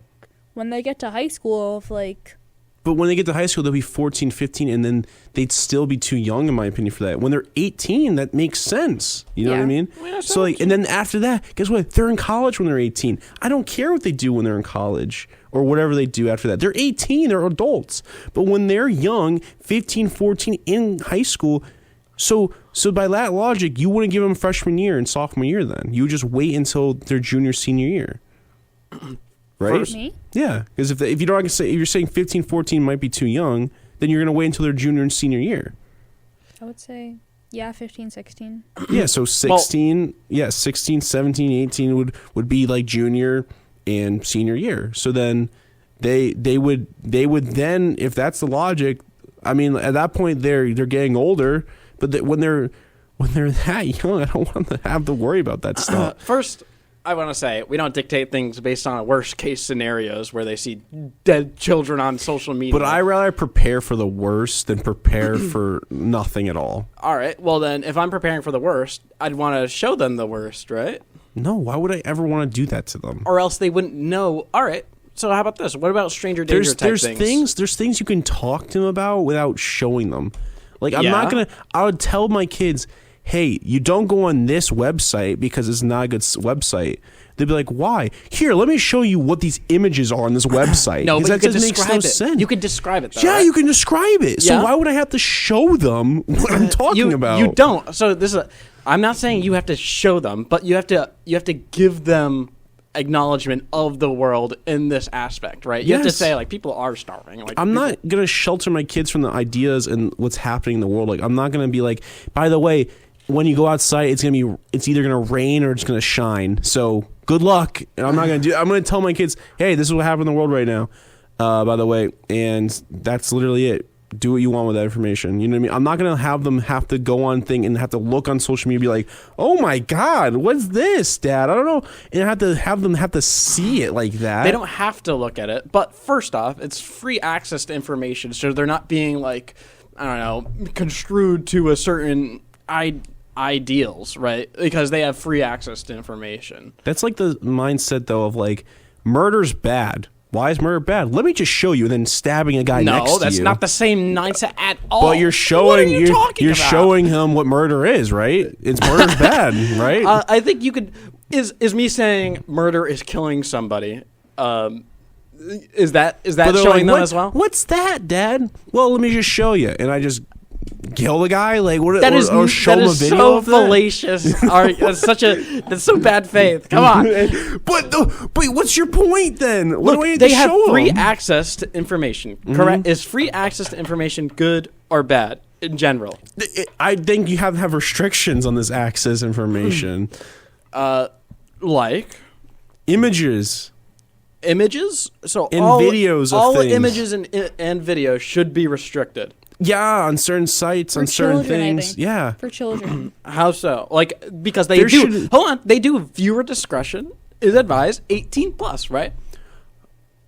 when they get to high school, if like But when they get to high school, they'll be 14, 15, and then they'd still be too young, in my opinion, for that. When they're 18, that makes sense. You know what I Yeah. mean? So, like, and then after that, guess what? They're in college when they're 18. I don't care what they do when they're in college or whatever they do after that. They're 18. They're adults. But when they're young, 15, 14, in high school, so by that logic, you wouldn't give them freshman year and sophomore year then. You would just wait until their junior, senior year. Right? Me? Yeah, because if you don't say, if you're saying 15, 14 might be too young, then you're going to wait until their junior and senior year. I would say, yeah, 15, 16. Yeah, so 16, 16, 17, 18 would be like junior and senior year. So then they would then, if that's the logic, I mean, at that point they're getting older, but when they're that young, I don't want to have to worry about that stuff. First, I want to say we don't dictate things based on worst case scenarios where they see dead children on social media. But I rather prepare for the worst than prepare for nothing at all. All right, well then, if I'm preparing for the worst, I'd want to show them the worst, right? No, why would I ever want to do that to them? Or else they wouldn't know. All right, so how about this? What about stranger danger type things? There's things you can talk to them about without showing them. Like I'm Yeah. not gonna. I would tell my kids, hey, you don't go on this website because it's not a good website. They'd be like, why? Here, let me show you what these images are on this website. No, 'Cause but that you can just makes describe no it. sense. You can describe it, though, Yeah, right? you can describe it. So Yeah. why would I have to show them what I'm talking about? You don't. So this is. I'm not saying you have to show them, but you have to give them acknowledgement of the world in this aspect, right? You have to Yes. say like people are starving. Like I'm people- not gonna shelter my kids from the ideas and what's happening in the world. Like I'm not gonna be like, by the way, when you go outside, it's either gonna rain or it's gonna shine. So good luck. And I'm gonna tell my kids, hey, this is what happened in the world right now. By the way, and that's literally it. Do what you want with that information. You know what I mean? I'm not gonna have them have to go on thing and have to look on social media and be like, oh my god, what's this, Dad? I don't know. And have them have to see it like that. They don't have to look at it, but first off, it's free access to information, so they're not being like, I don't know, construed to a certain ideals, right? Because they have free access to information. That's like the mindset though of like murder's bad. Why is murder bad? Let me just show you. And then stabbing a guy next to you. No, that's not the same mindset at all. But you're showing What are you talking you're about? showing him what murder is, right? It's murder's bad, right? I think you could. Is me saying murder is killing somebody? Is that But they're showing like, them "What- as well? What's that, Dad? Well, let me just show you. And I just kill the guy. Like what? That is or show that him a is video so of that? fallacious. That's so bad faith. Come on. But what's your point then? What Look, do I need they to have show free him? access to information. Mm-hmm. Correct? Is free access to information good or bad in general? I think you have to have restrictions on this access information. Like Images. images. So And all videos of all things. images and videos should be restricted. Yeah, on certain sites, on certain children, I things. think. Yeah. For children. How so? Like because they There do. shouldn't- Hold on, they do viewer discretion is advised. 18 plus, right?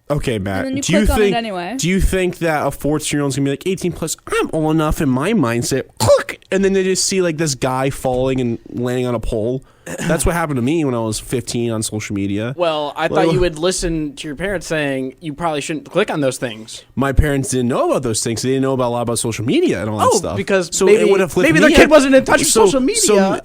Okay, Matt. And then you do you click on it think anyway. do you think that a 14-year-old's gonna be like 18 plus? I'm old enough in my mindset. Click, and then they just see like this guy falling and landing on a pole. That's what happened to me when I was 15 on social media. Well, I Well- thought you would listen to your parents saying you probably shouldn't click on those things. My parents didn't know about those things. They didn't know about a lot about social media and all that Oh, stuff. because so maybe- it would have flipped maybe their me kid out. wasn't in touch with social media.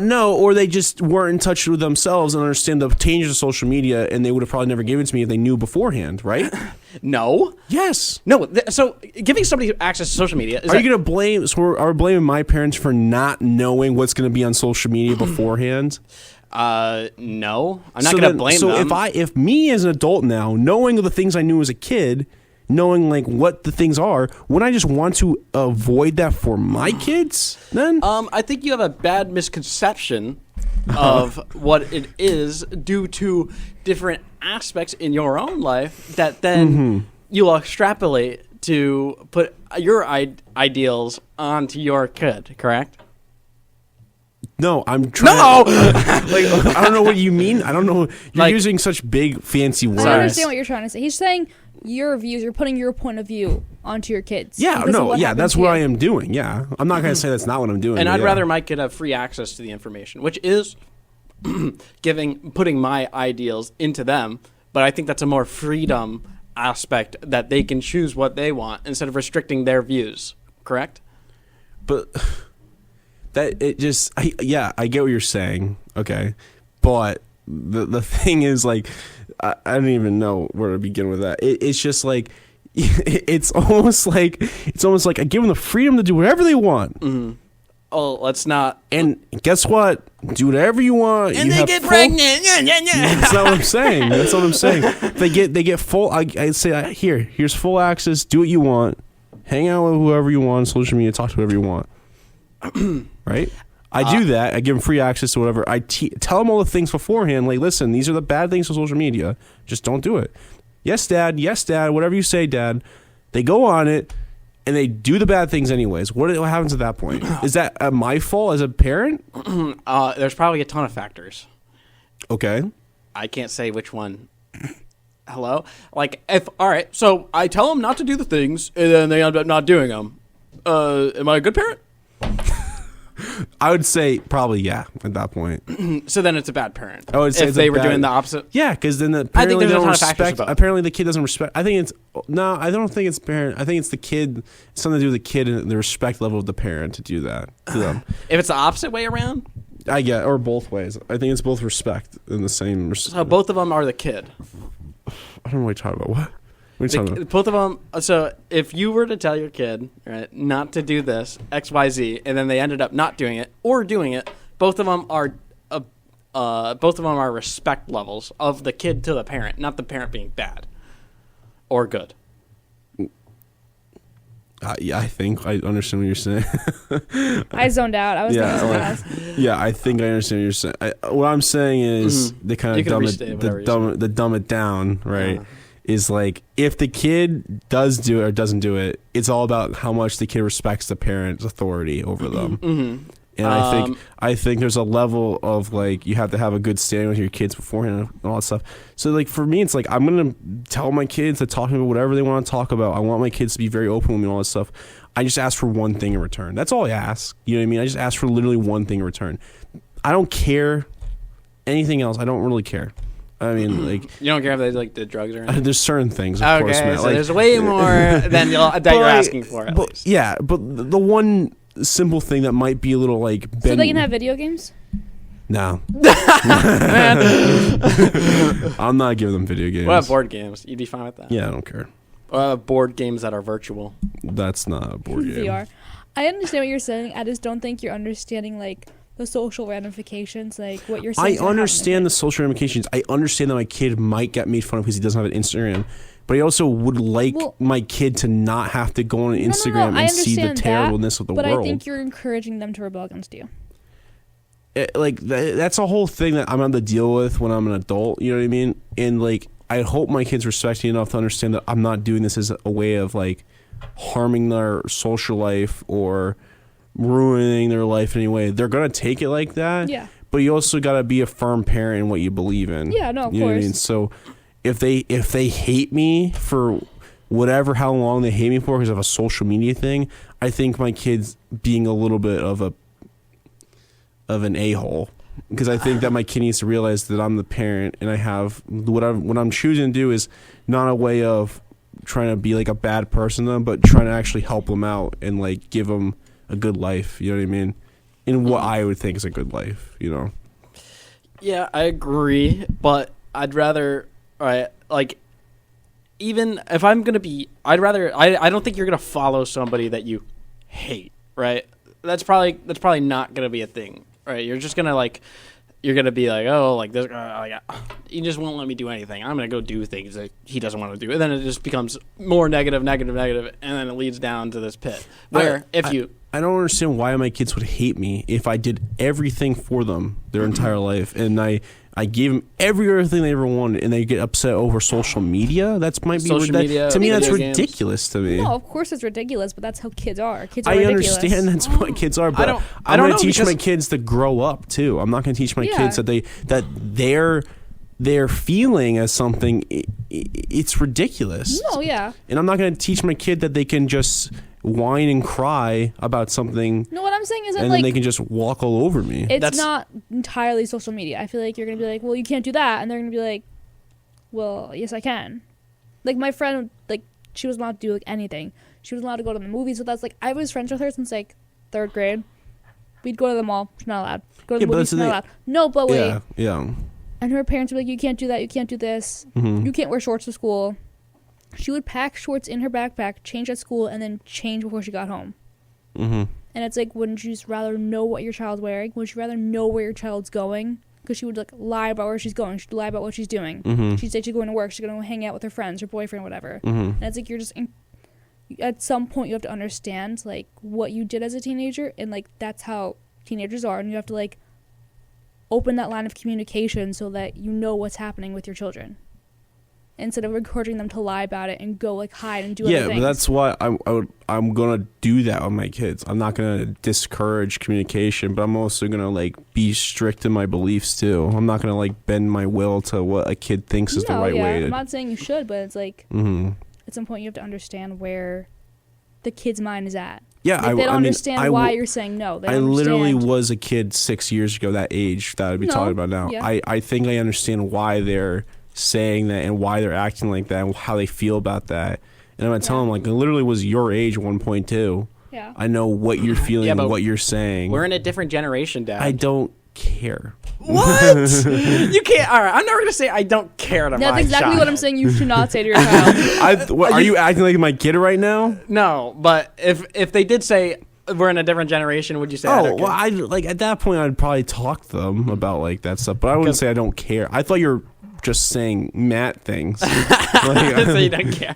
No, or they just weren't in touch with themselves and understand the dangers of social media, and they would have probably never given it to me if they knew beforehand, right? No. Yes. No, so giving somebody access to social media is Are you going to blame? So are we blaming my parents for not knowing what's going to be on social media beforehand? no. I'm not So going to then- blame so them. if me as an adult now, knowing the things I knew as a kid, knowing like what the things are, would I just want to avoid that for my kids? Then I think you have a bad misconception of what it is due to different aspects in your own life that then you'll extrapolate to put your ideals onto your kid, correct? no, I'm trying. No! Like I don't know what you mean. I don't know. You're Like- using such big fancy words. I understand what you're trying to say. He's saying your views, you're putting your point of view onto your kids. Yeah, because of no, what yeah, happened that's to what you. I am doing. Yeah, I'm not gonna say that's not what I'm doing. And but I'd yeah. rather my kid have free access to the information, which is putting my ideals into them. But I think that's a more freedom aspect that they can choose what they want instead of restricting their views. Correct? But that it just I get what you're saying. Okay, but the thing is, like, I don't even know where to begin with that. It's just like it's almost like I give them the freedom to do whatever they want. Mm-hmm. Oh, let's not. And guess what? Do whatever you want. And you they get pregnant. Yeah. That's not what I'm saying. That's what I'm saying. They get full. I say here's full access. Do what you want. Hang out with whoever you want on social media. Talk to whoever you want. Right? I do that. I give them free access to whatever. I tell them all the things beforehand. Like, listen, these are the bad things on social media. Just don't do it. Yes, Dad. Yes, Dad. Whatever you say, Dad. They go on it. And they do the bad things anyways. What happens at that point? Is that my fault as a parent? There's probably a ton of factors. Okay. I can't say which one. Hello? Like, all right, so I tell them not to do the things, and then they end up not doing them. Am I a good parent? I would say probably yeah at that point. So then it's a bad parent. I would say if they were doing the opposite. Yeah, because then I think apparently there's they a don't ton of factors respect. about it. Apparently the kid doesn't respect. I think it's no. I don't think it's parent. I think it's the kid. It's something to do with the kid and the respect level of the parent to do that to them. If it's the opposite way around, I get or both ways. I think it's both respect in the same. so both of them are the kid. I don't know what you're talking about. What? What are you talking about? Both of them. So if you were to tell your kid, right, not to do this X, Y, Z, and then they ended up not doing it or doing it, both of them are respect levels of the kid to the parent, not the parent being bad or good. Yeah, I think I understand what you're saying. I zoned out. I was thinking something else. Yeah, I think I understand what you're saying. What I'm saying is they kind You of can dumb restate whatever you're saying. dumb it down, right? Is like if the kid does do it or doesn't do it, it's all about how much the kid respects the parent's authority over them. Mm-hmm. And I think there's a level of like you have to have a good standing with your kids beforehand and all that stuff. So like for me, it's like I'm gonna tell my kids to talk about whatever they want to talk about. I want my kids to be very open with me and all that stuff. I just ask for one thing in return. That's all I ask. You know what I mean? I just ask for literally one thing in return. I don't care anything else. I don't really care. I mean, like You don't care if they like did drugs or anything. there's certain things, of course, Okay, man. so Like, there's way more than you're asking for. At least. Yeah, but the one simple thing that might be a little like So they can have video games? No. I'm not giving them video games. What about board games? You'd be fine with that. Yeah, I don't care. Board games that are virtual. That's not a board game. VR. I understand what you're saying. I just don't think you're understanding like the social ramifications, like what you're saying. I understand the social ramifications. I understand that my kid might get made fun of because he doesn't have an Instagram. But I also would like my kid to not have to go on Instagram and see the terribleness of the world. But I think you're encouraging them to rebel against you. That's a whole thing that I'm going to deal with when I'm an adult. You know what I mean? And like, I hope my kids respect me enough to understand that I'm not doing this as a way of like harming their social life or ruining their life in any way. They're going to take it like that. Yeah. But you also got to be a firm parent in what you believe in. Yeah, no, of you know course. What I mean? So if they hate me for how long they hate me for because of a social media thing, I think my kid's being a little bit of an a-hole. Because I think that my kid needs to realize that I'm the parent and I have what I'm choosing to do is not a way of trying to be like a bad person to them, but trying to actually help them out and like give them a good life. You know what I mean? In what I would think is a good life. You know? Yeah, I agree, but I'd rather, like, even if I'm gonna be, I'd rather. I don't think you're gonna follow somebody that you hate, right? That's probably not gonna be a thing, right? You're just gonna like, you're gonna be like, oh, like this, he just won't let me do anything. I'm gonna go do things that he doesn't want to do, and then it just becomes more negative, and then it leads down to this pit where I don't understand why my kids would hate me if I did everything for them their entire life, and I gave them every other thing they ever wanted, and they get upset over social media. That's might be Social media, to me. That's video games. ridiculous to me. No, of course it's ridiculous, but that's how kids are. Kids are I ridiculous. understand that's what kids are, but I I'm don't going know, to teach because- my kids to grow up too. I'm not going to teach my kids that they're feeling as something. It's ridiculous. No, yeah. And I'm not going to teach my kid that they can just whine and cry about something. No, what I'm saying is that and like then they can just walk all over me. it's not entirely social media. I feel like you're gonna be like, well, you can't do that, and they're gonna be like, well, yes, I can. Like my friend, like she was allowed to do like anything. She was allowed to go to the movies with us. Like I was friends with her since like 3rd grade. We'd go to the mall. She's not allowed. Go to the movies. She's not allowed. No, but wait. Yeah. And her parents were like, "You can't do that. You can't do this. You can't wear shorts to school." She would pack shorts in her backpack, change at school, and then change before she got home. And it's like, wouldn't you just rather know what your child's wearing? Would you rather know where your child's going? Because she would like lie about where she's going. She'd lie about what she's doing. She'd say she's going to work. She's going to hang out with her friends, her boyfriend, whatever. And it's like you're just at some point you have to understand like what you did as a teenager, and like that's how teenagers are, and you have to like open that line of communication so that you know what's happening with your children, instead of encouraging them to lie about it and go like hide and do other things. But that's why I'm gonna do that with my kids. I'm not gonna discourage communication, but I'm also gonna like be strict in my beliefs too. I'm not gonna like bend my will to what a kid thinks is the right way. I'm not saying you should, but it's like at some point you have to understand where the kid's mind is at. Yeah, like, they don't understand why you're saying no. I literally was a kid 6 years ago, that age that I'd be talking about now. Yeah. I think I understand why they're saying that and why they're acting like that and how they feel about that. And I'm going to tell them, like, I literally was your age at one point, too. Yeah. I know what you're feeling and what you're saying. We're in a different generation, Dad. I don't care. What? You can't. All right, I'm never gonna say I don't care to my That's exactly child. what I'm saying. You should not say to your child. Are you acting like my kid right now? No, but if they did say we're in a different generation, would you say? Oh, well, I like at that point I'd probably talk to them about like that stuff, but I wouldn't say I don't care. I thought you were just saying Matt things. So you don't care.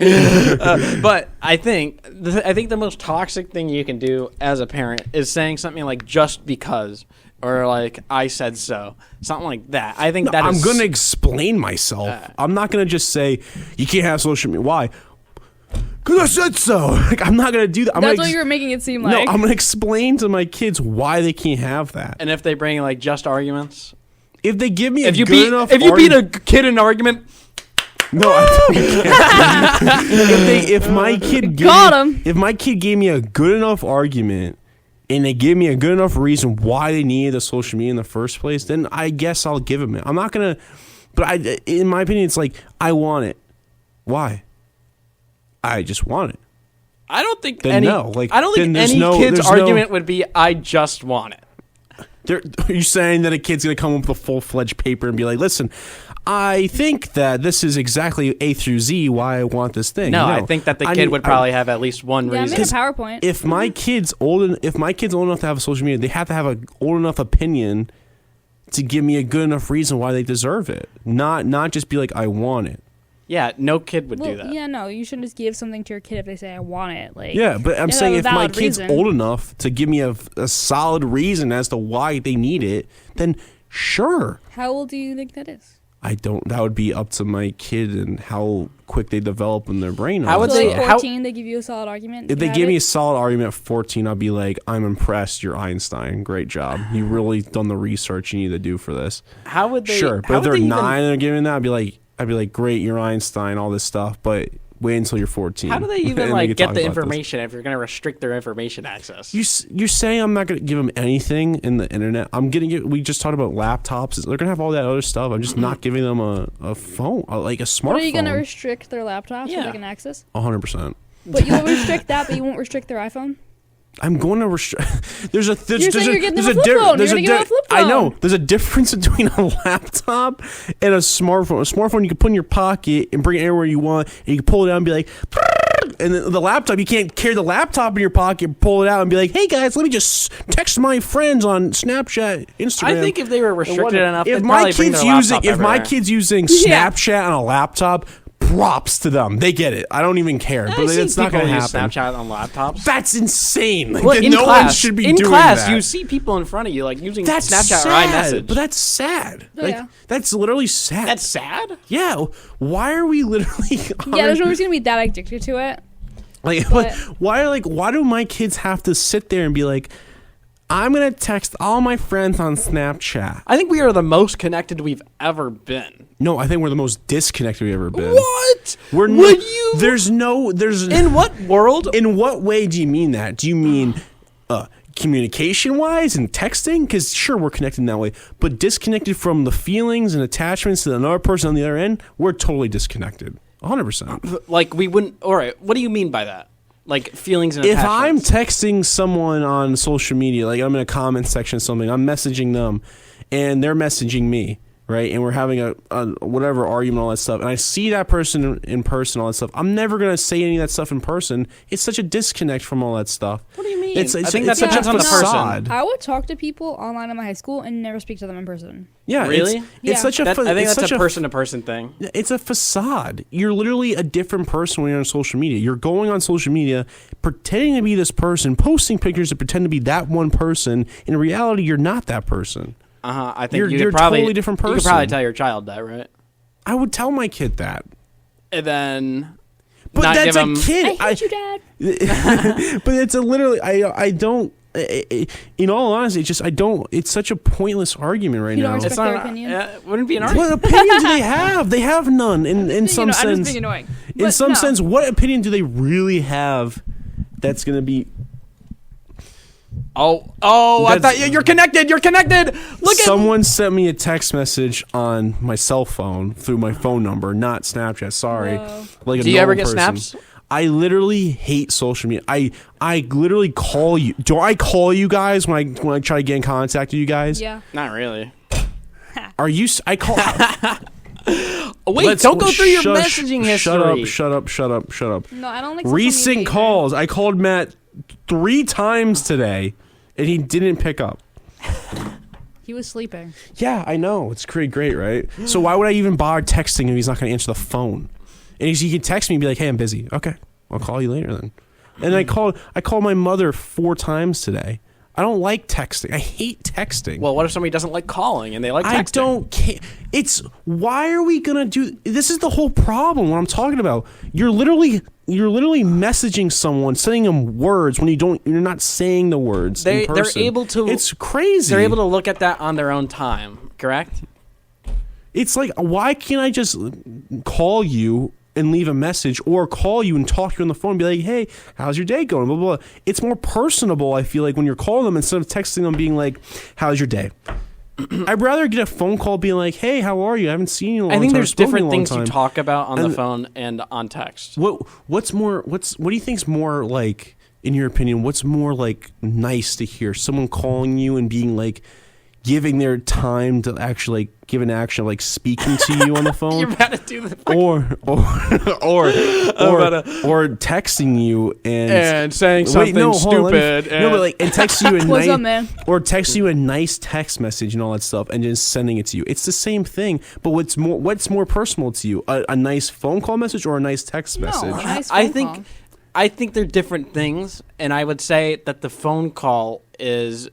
But I think the most toxic thing you can do as a parent is saying something like "just because." Or like I said so, something like that. I think that I'm going to explain myself. I'm not going to just say you can't have social media. Why? Because I said so. Like I'm not going to do that. That's what you were making it seem like. No, I'm going to explain to my kids why they can't have that. And if they bring like just arguments, if they give me if you beat a kid in an argument. No, I don't care. If my kid gave me a good enough argument. And they give me a good enough reason why they needed the social media in the first place, then I guess I'll give them it. I'm not going to, but in my opinion, it's like, I want it. Why? I just want it. I don't think kid's argument would be, I just want it. Are you saying that a kid's going to come up with a full-fledged paper and be like, listen, I think that this is exactly A through Z why I want this thing? No, I think that the kid would probably have at least one reason. Yeah, make a PowerPoint. If my kid's old enough to have a social media, they have to have an old enough opinion to give me a good enough reason why they deserve it. Not just be like, I want it. Yeah, no kid would do that. Yeah, no, you shouldn't just give something to your kid if they say I want it. Like, yeah, but I'm saying if my kid's old enough to give me a solid reason as to why they need it, then sure. How old do you think that is? I don't. That would be up to my kid and how quick they develop in their brain. How would they? 14, they give you a solid argument. If they give me a solid argument at 14, I'll be like, I'm impressed. You're Einstein. Great job. You really done the research you need to do for this. How would they? Sure, but if they're 9 and they're giving that, I'd be like, great, you're Einstein. All this stuff, but wait until you're 14. How do they even like get the information if you're going to restrict their information access? You're saying I'm not going to give them anything in the internet. We just talked about laptops. They're going to have all that other stuff. I'm just not giving them a phone, like a smartphone. But are you going to restrict their laptops so they can access? 100%. But you'll restrict that, but you won't restrict their iPhone? I'm going to restrict. You're saying you're getting them a flip phone. You're going to get a flip phone. I know. There's a difference between a laptop and a smartphone. A smartphone you can put in your pocket and bring it anywhere you want, and you can pull it out and be like, and the laptop, you can't carry the laptop in your pocket, pull it out and be like, hey guys, let me just text my friends on Snapchat, Instagram. I think if they were restricted enough, if my kid's using Snapchat on a laptop, props to them. They get it. I don't even care. But it's not going to happen. Snapchat on laptops. That's insane. Well, no one should be doing that. In class, you see people in front of you like using Snapchat or iMessage. But that's sad. Yeah. That's literally sad. That's sad? Yeah. Why are we literally? Yeah, there's no reason to be that addicted to it. Like, why do my kids have to sit there and be like, I'm going to text all my friends on Snapchat? I think we are the most connected we've ever been. No, I think we're the most disconnected we've ever been. What? There's in what world? In what way do you mean that? Do you mean communication-wise and texting? Because sure, we're connected in that way, but disconnected from the feelings and attachments to another person on the other end, we're totally disconnected. 100%. Like we wouldn't. All right, what do you mean by that? Like feelings and If I'm attachments. texting someone on social media, like I'm in a comment section or something, I'm messaging them, and they're messaging me, right? And we're having a whatever argument, all that stuff, and I see that person in person, all that stuff. I'm never gonna say any of that stuff in person. It's such a disconnect from all that stuff. What do you mean? It's I think it's that such depends a on the person. facade. I would talk to people online in my high school and never speak to them in person. Yeah, Really? It's Yeah. such a. I think it's that's such a person-to-person thing. It's a facade. You're literally a different person when you're on social media. You're going on social media, pretending to be this person, posting pictures to pretend to be that one person. In reality, you're not that person. I think You're you a could probably, totally different You could person. probably tell your child that, right? I would tell my kid that. And then But not that's give a him. kid. I hate you, Dad. But it's a literally. I don't. In all honesty, it's just I don't. It's such a pointless argument right You don't now. respect It's not. their opinion? It wouldn't be an argument. What opinion do they have? They have none. In some I'm just sense, being annoying. in But some no. sense, what opinion do they really have? That's going to be. Oh! I That's- thought you're connected. You're connected. Look at. Someone sent me a text message on my cell phone through my phone number, not Snapchat. Sorry, Whoa. like a Do you ever normal get person. snaps? I literally hate social media. I literally call you. Do I call you guys when I try to get in contact with you guys? Yeah. Not really. Are you? I call. Oh, wait! Don't go through your shush, messaging history. Shut up. No, I don't like social Recent media. calls. I called Matt 3 times today, and he didn't pick up. He was sleeping. Yeah, I know. It's great, right? So why would I even bother texting him if he's not going to answer the phone? And he can text me and be like, "Hey, I'm busy." Okay, I'll call you later then. And I called my mother 4 times today. I don't like texting. I hate texting. Well, what if somebody doesn't like calling and they like texting? I don't care. It's why are we gonna do? This is the whole problem. What I'm talking about. You're literally messaging someone, sending them words when you're not saying the words. They're in person. able to. It's crazy. They're able to look at that on their own time. Correct. It's like, why can't I just call you and leave a message, or call you and talk to you on the phone and be like, "Hey, how's your day going?" Blah, blah, blah. It's more personable, I feel like, when you're calling them instead of texting them being like, "How's your day?" I'd rather get a phone call being like, "Hey, how are you? I haven't seen you in a long I think time. there's Spoken in a different long things time." you talk about on the And- phone and on text. What do you think's more like, in your opinion, what's more like nice to hear? Someone calling you and being like, giving their time to actually like give an action of like speaking to you on the phone, You're about to do the or texting you and saying Wait, no, hold on, let me- stupid. no, but like and text you a What's nice up, man? or text you a nice text message and all that stuff, and just sending it to you. It's the same thing, but what's more personal to you? A nice phone call message or a nice text No, message? a nice I phone think call. I think they're different things, and I would say that the phone call is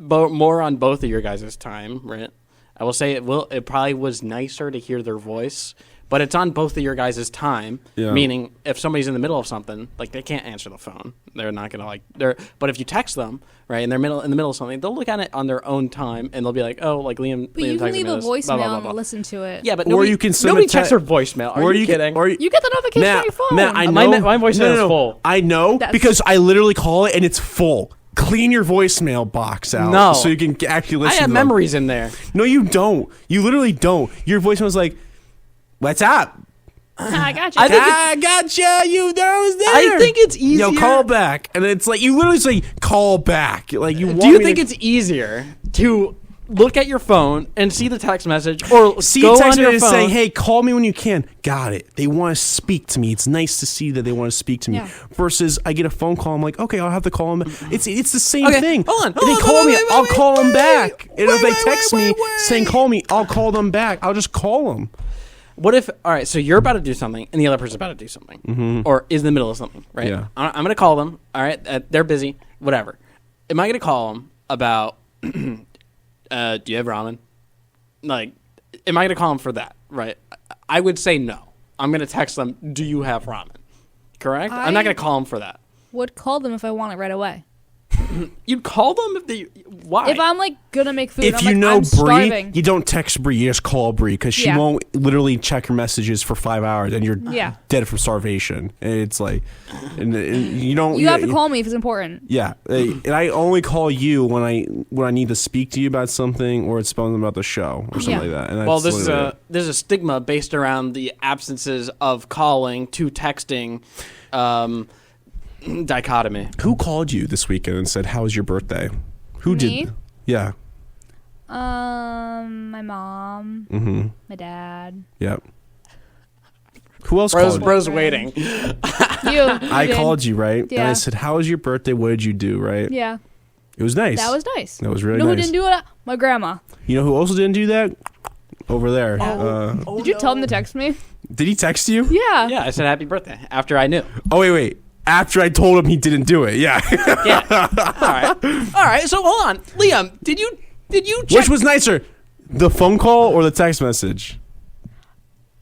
more on both of your guys' time, right? I will say it probably was nicer to hear their voice, but it's on both of your guys' time. Yeah. Meaning, if somebody's in the middle of something, like they can't answer the phone, they're not gonna But if you text them, right, and they're in the middle of something, they'll look at it on their own time, and they'll be like, "Oh, like Liam." But Liam you can texted leave me a this, voicemail blah, blah, blah, blah. and listen to it. Yeah, but Or you can send nobody a checks te- their voicemail. Are or you kidding? Or You get the notification on your phone. Matt, I know. My voicemail is full. I know That's- because I literally call it and it's full. Clean your voicemail box out No. so you can actually I listen have to them. memories in there. No, you don't. You literally don't. Your voicemail's like, "What's up? I got you. I think I gotcha. You was there." I think it's easier. Yo, call back, and it's like you literally say, "Call back." Like you. Do you think it's easier to look at your phone and see the text message, or see go a text on your message phone? saying, "Hey, call me when you can." Got it. They want to speak to me. It's nice to see that they want to speak to me. Yeah. Versus, I get a phone call. I'm like, okay, I'll have to call them. It's the same Okay, thing. hold on, If they hold on, call me, wait, I'll wait, call them wait, back. And if they wait, text wait, me wait. saying call me, I'll call them back. I'll just call them. What if? All right, so you're about to do something, and the other person's about to do something, or is in the middle of something, right? Yeah. I'm going to call them. All right, they're busy. Whatever. Am I going to call them about? Do you have ramen? Like, am I going to call them for that? Right. I would say no. I'm going to text them. Do you have ramen? Correct. I'm not I- going to call them for that. Would call them if I want it right away. You'd call them if they. Why? If I'm like gonna make food, If I'm you like, know I'm Bree, starving. you don't text Bree. You just call Bree because she Yeah. won't literally check her messages for 5 hours, and you're Yeah. dead from starvation. And it's like, and you don't. You have to call me if it's important. Yeah, and I only call you when I need to speak to you about something, or it's something about the show or something Yeah. like that. And well, that's this is literally there's a stigma based around the absences of calling to texting dichotomy. it. Who called you this weekend and said, "How was your birthday"? Who Me? did? Yeah. My mom, Mm-hmm. my dad, Yep. Who else called you? Bro's waiting. you. I did. called you, right? And I Yeah. said, "How was your birthday? What did you do?" Right? Yeah, It was nice. that was nice. That was really you know nice. who didn't do it? My grandma. You know who also didn't do that? Over there. Did you tell him to text me? Did he text you? Yeah. Yeah, I said happy birthday after I knew. Oh wait. After I told him he didn't do it. Yeah. Yeah. All right. So hold on, Liam. Did you check? Which was nicer, the phone call or the text message?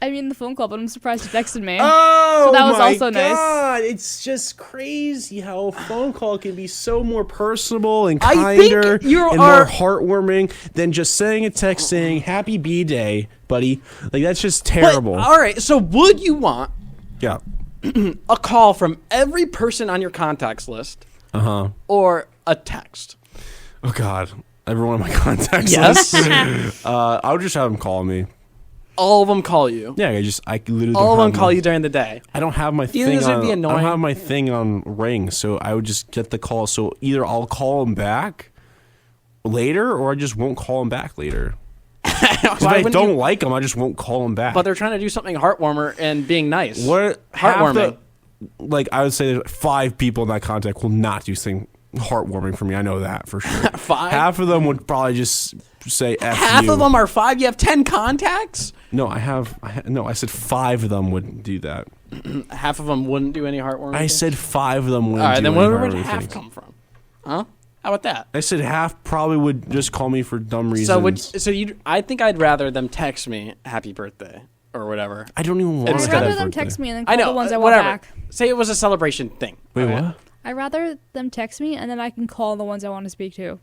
I mean the phone call, but I'm surprised he texted me. Oh, So that was my also nice. God. It's just crazy how a phone call can be so more personable and I think kinder you and are- more heartwarming than just sending a text saying "Happy B-Day, buddy." Like that's just But, terrible. all right. So would you want Yeah. a call from every person on your contacts list, or a text? Oh God. Everyone on my contacts Yes. list. I would just have them call me. All of them call you. Yeah, I literally. All of don't them have call my- you during the day. I don't have my you thing think this would on. be I don't annoying? have my thing on ring, so I would just get the call. So either I'll call him back later, or I just won't call him back later. If I don't like him, I just won't call him back. But they're trying to do something heartwarmer and being nice. what Heartwarming. Like I would say, that 5 people in that contact will not do something heartwarming for me. I know that for sure. 5? Half of them would probably just say F Half you. of them are 5. You have 10 contacts. No, I said 5 of them would do that. Half of them wouldn't do any heartwarming. I things? said 5 of them would. All right, do then any where would heartwarming half things. come from? Huh? How about that? I said half probably would just call me for dumb reasons. I think I'd rather them text me happy birthday or whatever. I don't even want It's to I'd gotta- rather them text me and then call I know the ones I want whatever. back. Say it was a celebration thing. Wait, Okay? what? I'd rather them text me and then I can call the ones I want to speak to.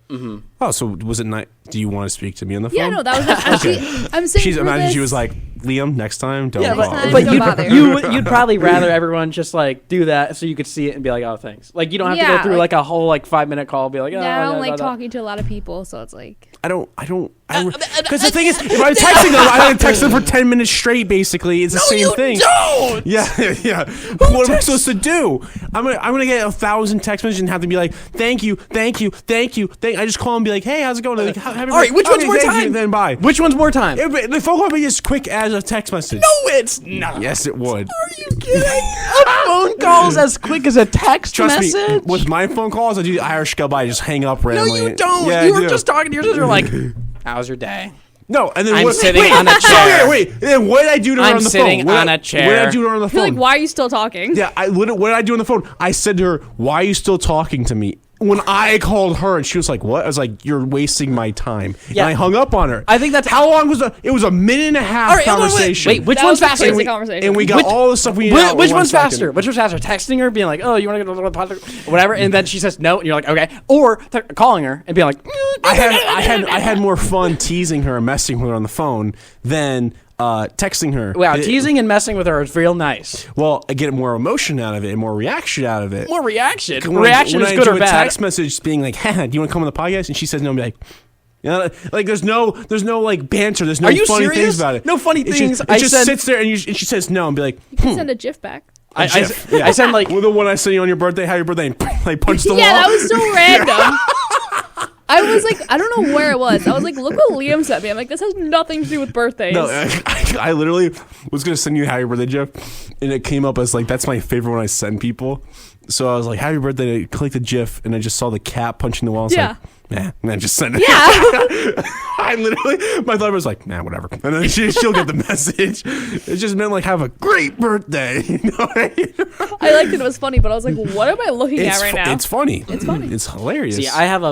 Oh, so was it not? Do you want to speak to me on the phone? Yeah, no, that was actually. I'm saying. She's for imagine this, she was like, Liam, next time don't Yeah, call. time, but don't bother. you'd probably rather everyone just like do that so you could see it and be like, oh, thanks. Like you don't have to Yeah, go through like- like a whole like 5-minute call. Be like, oh, Yeah, I don't like da, da. talking to a lot of people, so it's like. Because the thing is, if I'm texting them, I don't text them for 10 minutes straight. Basically, it's the same thing. Don't. Yeah, yeah. What am I supposed to do? I'm gonna get 1,000 text messages and have to be like, thank you. I just call and be like, hey, how's it going? Like, All right, which one's more time? Then bye. Which one's more time? The phone call would be as quick as a text message. No, it's not. Yes, it would. Are you kidding? A phone call's as quick as a text Trust message. me, with my phone calls, I do the Irish goodbye. I just hang up No, randomly. you don't. Yeah, You I were do. just talking to your sister like, how's your day? No, and then I'm what, sitting wait, on a chair. Wait. And then what did I do to her I'm on the sitting phone? on a What did chair. I do to her on the You're phone? like, why are you still talking? Yeah, what did I do on the phone? I said to her, "Why are you still talking to me?" When I called her, and she was like, "What?" I was like, "You're wasting my time." Yeah. And I hung up on her. I think that's how long was it? It was a minute and a half All right, conversation. wait, which That one's was a faster? crazy conversation. And we got Which- all the stuff we needed. out in Which one one's second. faster? Which one's faster? Texting her, being like, "Oh, you want to go to the podcast?" Whatever, and then she says no, and you're like, "Okay," or calling her and being like, I had more fun teasing her and messing with her on the phone than texting her. "Wow, teasing and messing with her is real nice." Well, I get more emotion out of it and more reaction out of it. More reaction. When Reaction when is I good do or a bad. text message being like, "Do you want to come on the podcast?" and she says no, I'm like, you know, like there's no like banter. There's no Are you funny serious? things about it. No funny It things. Just, I it just said- sits there and she says no, and be like, Send a GIF back. I yeah. said like, well, the one I sent you on your birthday, how your birthday, and like punch the wall. Yeah, that was so random. I was like, I don't know where it was. I was like, look what Liam sent me. I'm like, this has nothing to do with birthdays. No, I literally was gonna send you a happy birthday GIF, and it came up as like that's my favorite when I send people. So I was like, happy birthday. And I clicked the GIF, and I just saw the cat punching the wall. I was Yeah. like, nah, and then just send it. Yeah. I literally, my thought was like, nah, whatever. And then she'll get the message. It just meant like, have a great birthday. You know? I liked it. It was funny, but I was like, what am I looking at right now? It's funny. It's funny. It's hilarious. see, I have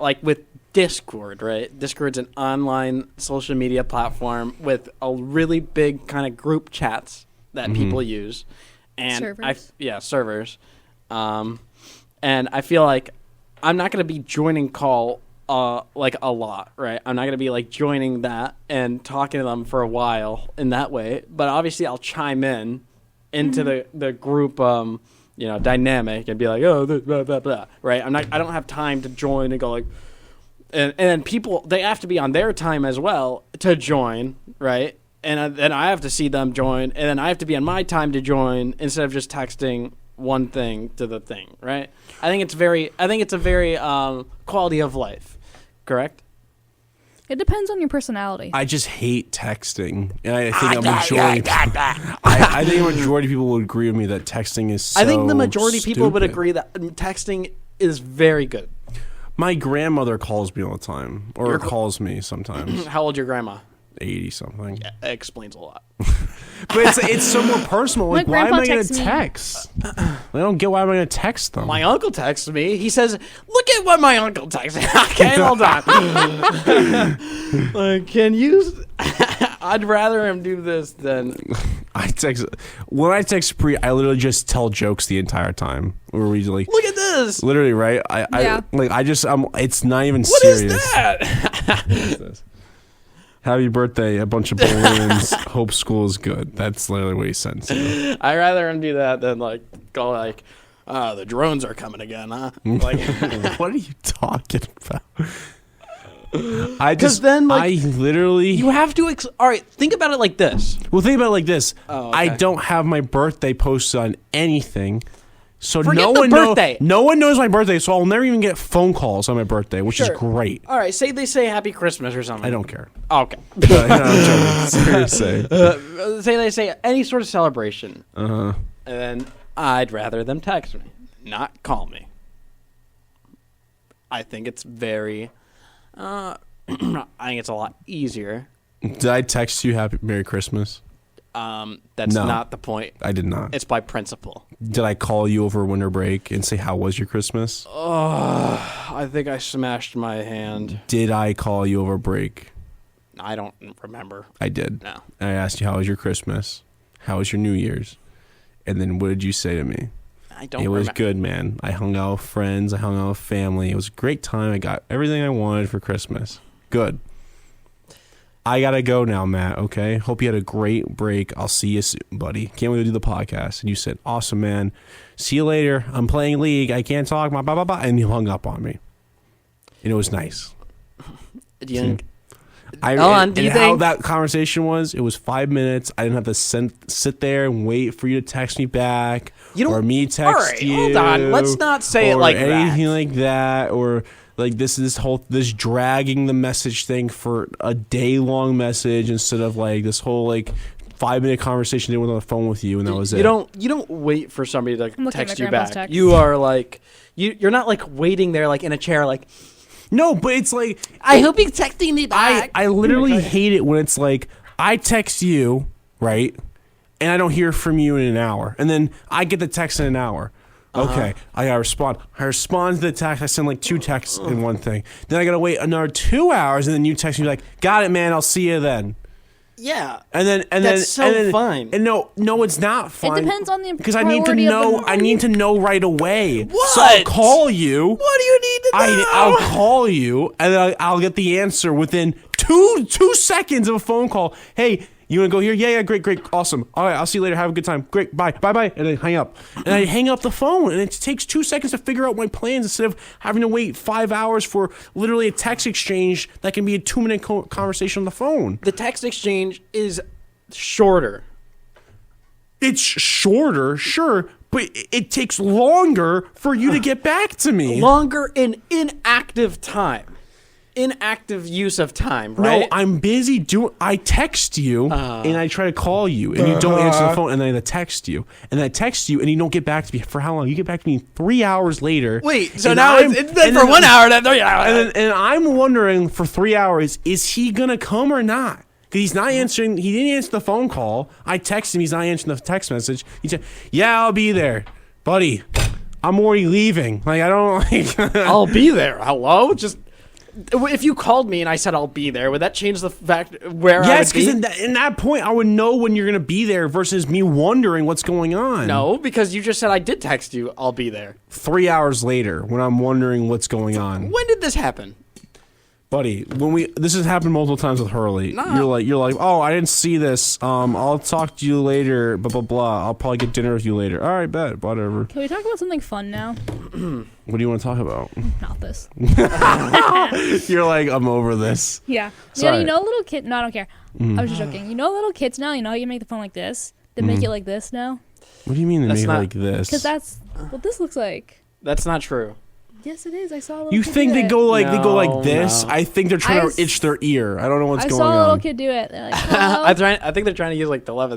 like with Discord, right? Discord's an online social media platform with a really big kind of group chats that people use, and Servers. servers. And I feel like I'm not going to be joining call like a lot, right? I'm not going to be like joining that and talking to them for a while in that way. But obviously, I'll chime in into the group, dynamic and be like, oh, blah, blah, blah, right? I don't have time to join and go like, and then people, they have to be on their time as well to join, right? And then I have to see them join, and then I have to be on my time to join instead of just texting one thing to the thing, right? I think it's a very quality of life, correct? It depends on your personality. I just hate texting, and I think I think a majority of people would agree with me that texting is so I think the majority of people would stupid. agree that texting is very good. My grandmother calls me all the time, or calls me sometimes. How old your grandma? 80 something. Yeah, that explains a lot. But it's so more personal. Like, why am grandpa I going to texts me. text? I don't get why am I going to text them. My uncle texts me. He says, "Look at what my uncle texted." Okay, hold on. Like, can you? I'd rather him do this than. When I text Pri, I literally just tell jokes the entire time. Or we like, Look at this. literally, right? Yeah. It's not even What serious. is that? Happy birthday, a bunch of balloons. Hope school is good. That's literally what he sends you. I'd rather him do that than like go like, the drones are coming again, huh? Like, What are you talking about? I literally. you have to. All right, think about it like this. Well, think about it like this. Oh, okay. I don't have my birthday posted on anything. So Forget the birthday. no one knows my birthday, so I'll never even get phone calls on my birthday, which is Sure. great. All right, say they say Happy Christmas or something. I don't care. Okay. No, I'm joking. Seriously. Say they say any sort of celebration, Uh-huh. and then I'd rather them text me, not call me. I think it's very. I think it's a lot easier. Did I text you Happy Merry Christmas? That's No. not the point. I did not. It's by principle. Did I call you over winter break and say how was your Christmas? I think I smashed my hand. Did I call you over break? I don't remember. I did. No. I asked you how was your Christmas? How was your New Year's? And then what did you say to me? I don't. It was remem- good, man. I hung out with friends. I hung out with family. It was a great time. I got everything I wanted for Christmas. Good. I gotta go now, Matt. Okay. Hope you had a great break. I'll see you soon, buddy. Can't wait to do the podcast. And you said, "Awesome, man. See you later. I'm playing League. I can't talk." Blah blah blah. And you hung up on me. And it was nice. Do you think? I, Hold on, and do you how think- that conversation was? It was 5 minutes. I didn't have to sit there and wait for you to text me back, You don't- or me text all right, you. hold on. Let's not say it or like anything that. like that, or like this dragging the message thing for a day-long message instead of like this whole like 5-minute conversation they went on the phone with you and that was it. You don't wait for somebody to looking text at you Grandpa's back. text. You are like you're not like waiting there like in a chair like No, but it's like I hope he's texting me back. I literally hate it when it's like I text you, right? And I don't hear from you in an hour. And then I get the text in an hour. Okay, I gotta respond. I respond to the text. I send like 2 texts in one thing. Then I gotta wait another 2 hours, and then you text me like, "Got it, man. I'll see you then." yeah. And then That's so and then, fine. And no, it's not fine. depends on the because I need to priority of the know. I need to know right away. What? So I'll call you. What do you need to know? I'll call you, and then I'll get the answer within two seconds of a phone call. Hey, you want to go here? Yeah, great, awesome. All right, I'll see you later. Have a good time. Great, bye, and then hang up. And I hang up the phone, and it takes 2 seconds to figure out my plans instead of having to wait 5 hours for literally a text exchange that can be a 2-minute conversation on the phone. The text exchange is shorter. It's shorter, sure, but it takes longer for you to get back to me. Longer in inactive time. Inactive use of time, right? No, I'm busy I text you and I try to call you and you don't answer the phone and then I text you and I text you and you don't get back to me for how long? You get back to me 3 hours later. Wait, so and now I'm- it's been and for then- 1 hour, then 3 hours. and I'm wondering for 3 hours, is he gonna come or not? Because he's not answering. He didn't answer the phone call. I text him. He's not answering the text message. He said, "Yeah, I'll be there, buddy. I'm already leaving. Like I don't like." I'll be there. Hello? Just if you called me and I said I'll be there, would that change the fact where Yes, I would be? because in that point, I would know when you're going to be there versus me wondering what's going on. No, because you just said I did text you, I'll be there. 3 hours later, when I'm wondering what's going on. When did this happen? Buddy, this has happened multiple times with Hurley. No. You're like, oh, I didn't see this. I'll talk to you later. Blah blah blah. I'll probably get dinner with you later. All right, bet. Whatever. Can we talk about something fun now? What do you want to talk about? Not this. You're like, I'm over this. Yeah. Sorry. Yeah, you know little kid. No, I don't care. I was just joking. You know little kids now. You know how you make the phone like this. They make it like this now. What do you mean they That's make it not- like this? Because that's what this looks like. That's not true. Yes, it is. I saw a little. You kid think do they it. go like No, this? no. I think they're trying I to itch their ear. I don't know what's I going saw a little on. kid do it. They're like, hello. I think they're trying to use like the lever.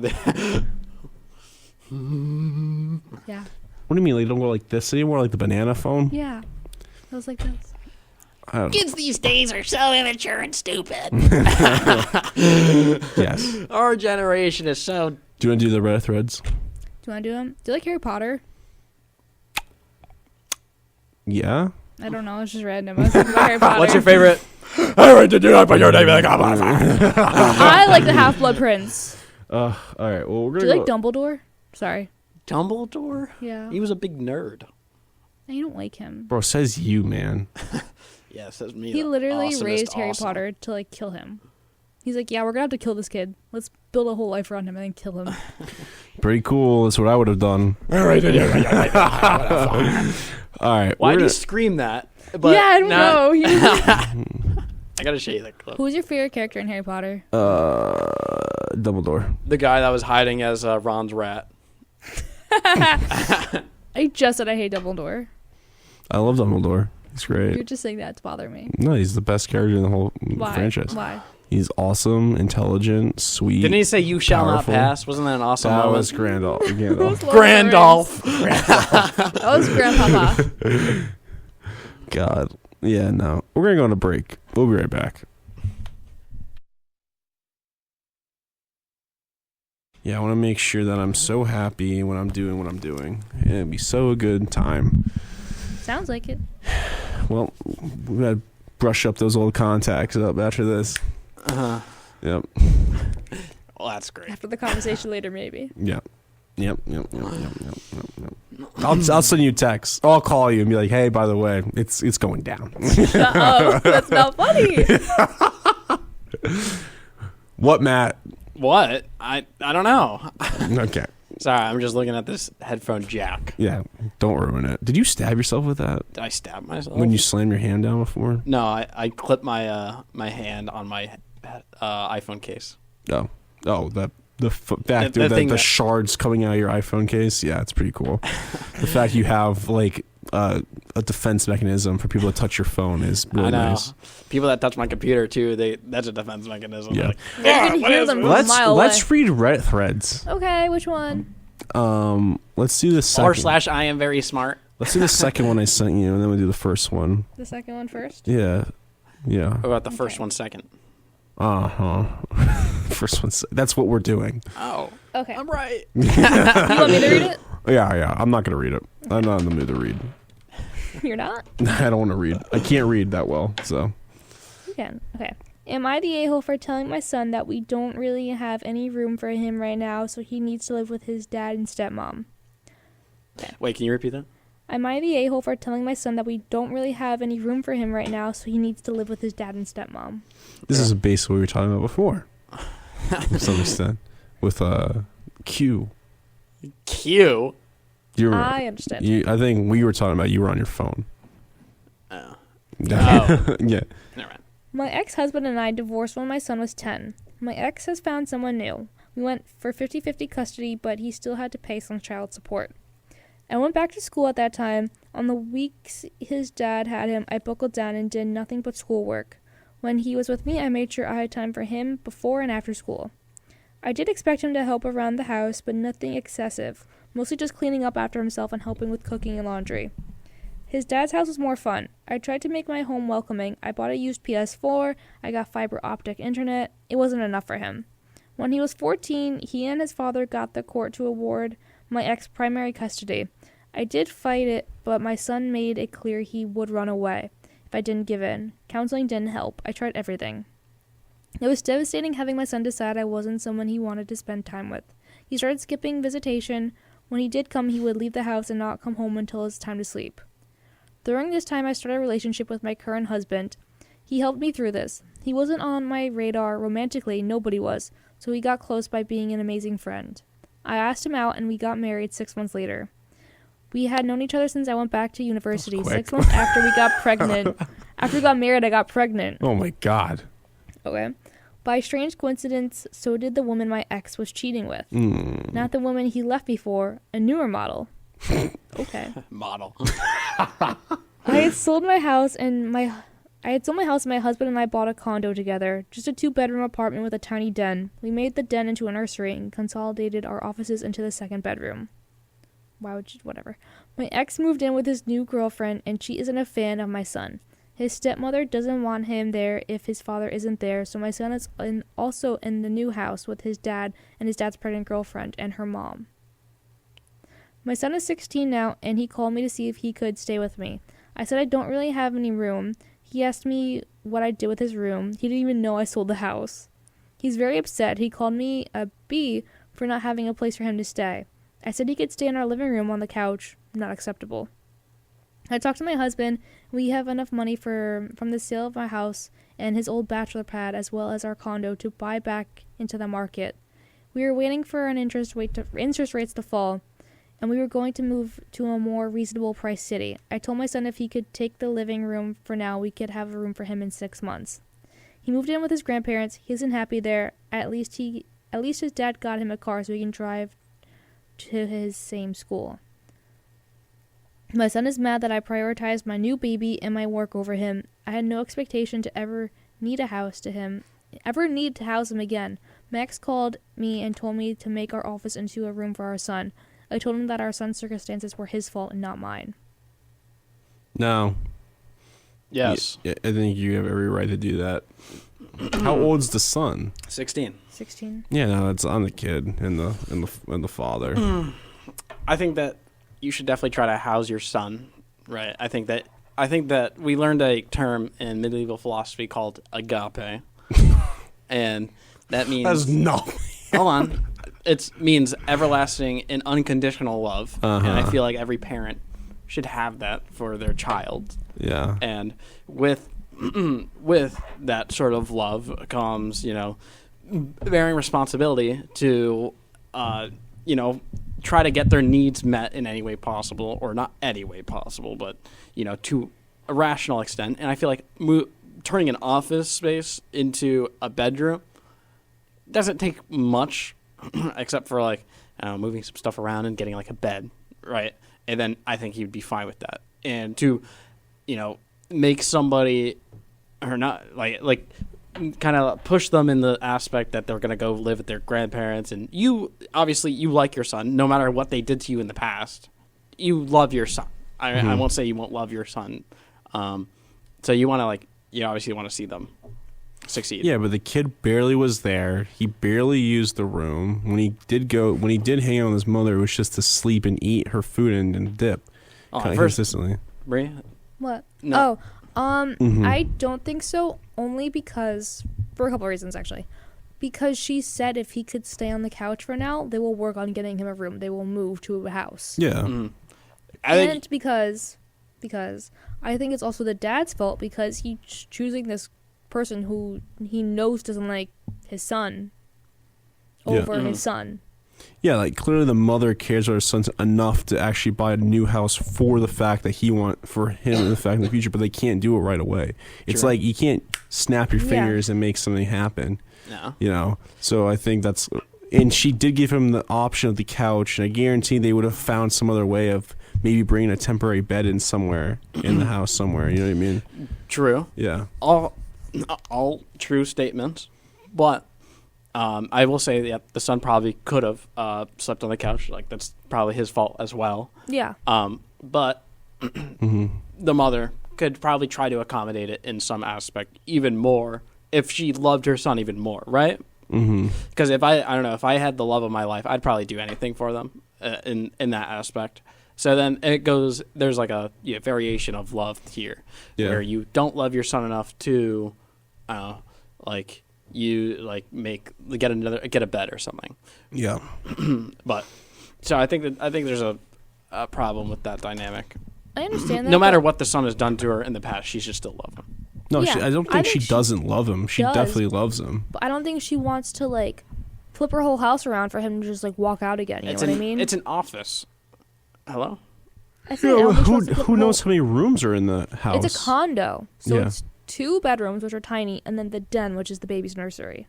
Yeah. What do you mean? Like, don't go like this anymore? Like the banana phone? Yeah. I was like this. I don't know. Kids these days are so immature and stupid. Yes. Our generation is so. Do you want to do the Reddit threads? Do you want to do them? Do you like Harry Potter? Yeah. I don't know. It's just random. I was thinking about Harry Potter. What's your favorite? I did not put your name in the I like the Half Blood Prince. All right. Well, we're Do gonna you like Dumbledore? Sorry. Dumbledore? Yeah. He was a big nerd. You don't like him. Bro, says you, man. Yes, that's me. He the literally awesomest raised Harry awesome. Potter to like kill him. He's like, yeah, we're gonna have to kill this kid. Let's build a whole life around him and then kill him. Pretty cool. That's what I would have done. All right. Why we're do you gonna- scream that? But yeah, I don't not- know. He just- I gotta show you that clip. Who's your favorite character in Harry Potter? Dumbledore. The guy that was hiding as Ron's rat. I just said I hate Dumbledore. I love Dumbledore. He's You're great. just saying that to bother me. No, he's the best character in the whole Why? franchise. Why? He's awesome, intelligent, sweet. Didn't he say "You shall powerful. not pass"? Wasn't that an awesome That moment? was Gandalf. Gandalf. Grandolph. That was Grandpapa. God. Yeah, no. We're going to go on a break. We'll be right back. Yeah, I want to make sure that I'm so happy when I'm doing what I'm doing. It'd be so a good time. Sounds like it. Well, we got to brush up those old contacts up after this. Uh-huh. Yep. Well, that's great. After the conversation later, maybe. Yep. Yep. I'll send you a text. Or I'll call you and be like, hey, by the way, it's going down. Uh-oh, that's not funny. What, Matt? What? I don't know. Okay. Sorry, I'm just looking at this headphone jack. Yeah, don't ruin it. Did you stab yourself with that Did I stab myself? when you slammed your hand down before? No, I clipped my my hand on my iPhone case. Oh, the fact The that thing the that- shards coming out of your iPhone case. Yeah, it's pretty cool. The fact you have like a defense mechanism for people to touch your phone is really I know. nice. People that touch my computer too, that's a defense mechanism. Yeah. Like, You can hear them from a mile Let's away. read Reddit threads. Okay, which one? Let's do the second. / I am very smart. Let's do the second one I sent you, and then we'll do the first one. The second one first? Yeah. What about the first one second? First one. That's what we're doing. Oh, Okay. I'm right. You want me to read it? Yeah. I'm not gonna read it. I'm not in the mood to read. You're not? I don't want to read. I can't read that well, so. You can. Okay. Am I the a-hole for telling my son that we don't really have any room for him right now, so he needs to live with his dad and stepmom? Wait, can you repeat that? Am I the a-hole for telling my son that we don't really have any room for him right now, so he needs to live with his dad and stepmom? This is basically what we were talking about before. To some extent. With Q. Q. You were, I understand. I think we were talking about you were on your phone. Oh. Yeah. Yeah. Never mind. My ex-husband and I divorced when my son was 10. My ex has found someone new. We went for 50-50 custody, but he still had to pay some child support. I went back to school at that time. On the weeks his dad had him, I buckled down and did nothing but schoolwork. When he was with me, I made sure I had time for him before and after school. I did expect him to help around the house, but nothing excessive, mostly just cleaning up after himself and helping with cooking and laundry. His dad's house was more fun. I tried to make my home welcoming. I bought a used PS4, I got fiber optic internet. It wasn't enough for him. When he was 14, he and his father got the court to award my ex primary custody. I did fight it, but my son made it clear he would run away. if I didn't give in. Counseling didn't help. I tried everything. It was devastating having my son decide I wasn't someone he wanted to spend time with. He started skipping visitation. When he did come, he would leave the house and not come home until it's time to sleep. During this time, I started a relationship with my current husband. He helped me through this. He wasn't on my radar romantically, nobody was, so we got close by being an amazing friend. I asked him out and we got married 6 months later. We had known each other since I went back to university. 6 months after we got pregnant. After we got married, I got pregnant. Oh my God. Okay. By strange coincidence, so did the woman my ex was cheating with. Not the woman he left me for, a newer model. Okay. Model. I had sold my house and my husband and I bought a condo together, just a 2-bedroom apartment with a tiny den. We made the den into a nursery and consolidated our offices into the second bedroom. Why would you, whatever. My ex moved in with his new girlfriend and she isn't a fan of my son. His stepmother doesn't want him there if his father isn't there, so my son is also in the new house with his dad and his dad's pregnant girlfriend and her mom. My son is 16 now, and he called me to see if he could stay with me. I said I don't really have any room. He asked me what I did with his room. He didn't even know I sold the house. He's very upset. He called me a B for not having a place for him to stay. I said he could stay in our living room on the couch. Not acceptable. I talked to my husband. We have enough money from the sale of my house and his old bachelor pad as well as our condo to buy back into the market. We were waiting for an interest rates to fall, and we were going to move to a more reasonable price city. I told my son if he could take the living room for now, we could have a room for him in 6 months. He moved in with his grandparents. He isn't happy there. At least his dad got him a car so he can drive to his same school. My son is mad that I prioritized my new baby and my work over him. I had no expectation to ever need to house him again. Max called me and told me to make our office into a room for our son. I told him that our son's circumstances were his fault and not mine. No. Yes. I think you have every right to do that. How old's the son? 16. 16. Yeah, no, it's on the kid and the father. I think that you should definitely try to house your son, right? I think that we learned a term in medieval philosophy called agape, and that means That's no. hold on, it means everlasting and unconditional love, and I feel like every parent should have that for their child. Yeah. And with that sort of love comes, bearing responsibility to, try to get their needs met in any way possible, or not any way possible, but, to a rational extent. And I feel like turning an office space into a bedroom doesn't take much, except for moving some stuff around and getting like a bed, right? And then I think he'd be fine with that. And to, make somebody or not kind of push them in the aspect that they're going to go live with their grandparents. And you like your son, no matter what they did to you in the past. You love your son. I won't say you won't love your son. So you want to you obviously want to see them succeed. Yeah, but the kid barely was there. He barely used the room. When he did hang out with his mother, it was just to sleep and eat her food and dip. Kind of consistently. Brie? What? No. I don't think so, only because, for a couple of reasons actually. Because she said if he could stay on the couch for now, they will work on getting him a room. They will move to a house. Yeah. And because I think it's also the dad's fault because he's choosing this person who he knows doesn't like his son over his son. Yeah, clearly the mother cares about her son enough to actually buy a new house for the fact that for him and the fact in the future, but they can't do it right away. It's True. like you can't snap your fingers and make something happen. No. So I think that's, and she did give him the option of the couch, and I guarantee they would have found some other way of maybe bringing a temporary bed in somewhere in the house somewhere. You know what I mean? True. Yeah. All true statements, but I will say that the son probably could have slept on the couch. That's probably his fault as well. Yeah. But the mother could probably try to accommodate it in some aspect even more if she loved her son even more, right? Because if I don't know, if I had the love of my life, I'd probably do anything for them in that aspect. So then it goes. There's like a variation of love here, where you don't love your son enough to, like you like get a bed or something. Yeah. But so I think there's a problem with that dynamic. I understand that. No matter but what the son has done to her in the past, she should still love him. No, Yeah, I don't I think think she she doesn't love him. She does. definitely loves him. But I don't think she wants to like flip her whole house around for him to just like walk out again. You know what I mean? It's an office. Hello? I think I don't think she wants to flip Who her knows whole- how many rooms are in the house? It's a condo, so Yeah. it's 2 bedrooms, which are tiny, and then the den, which is the baby's nursery.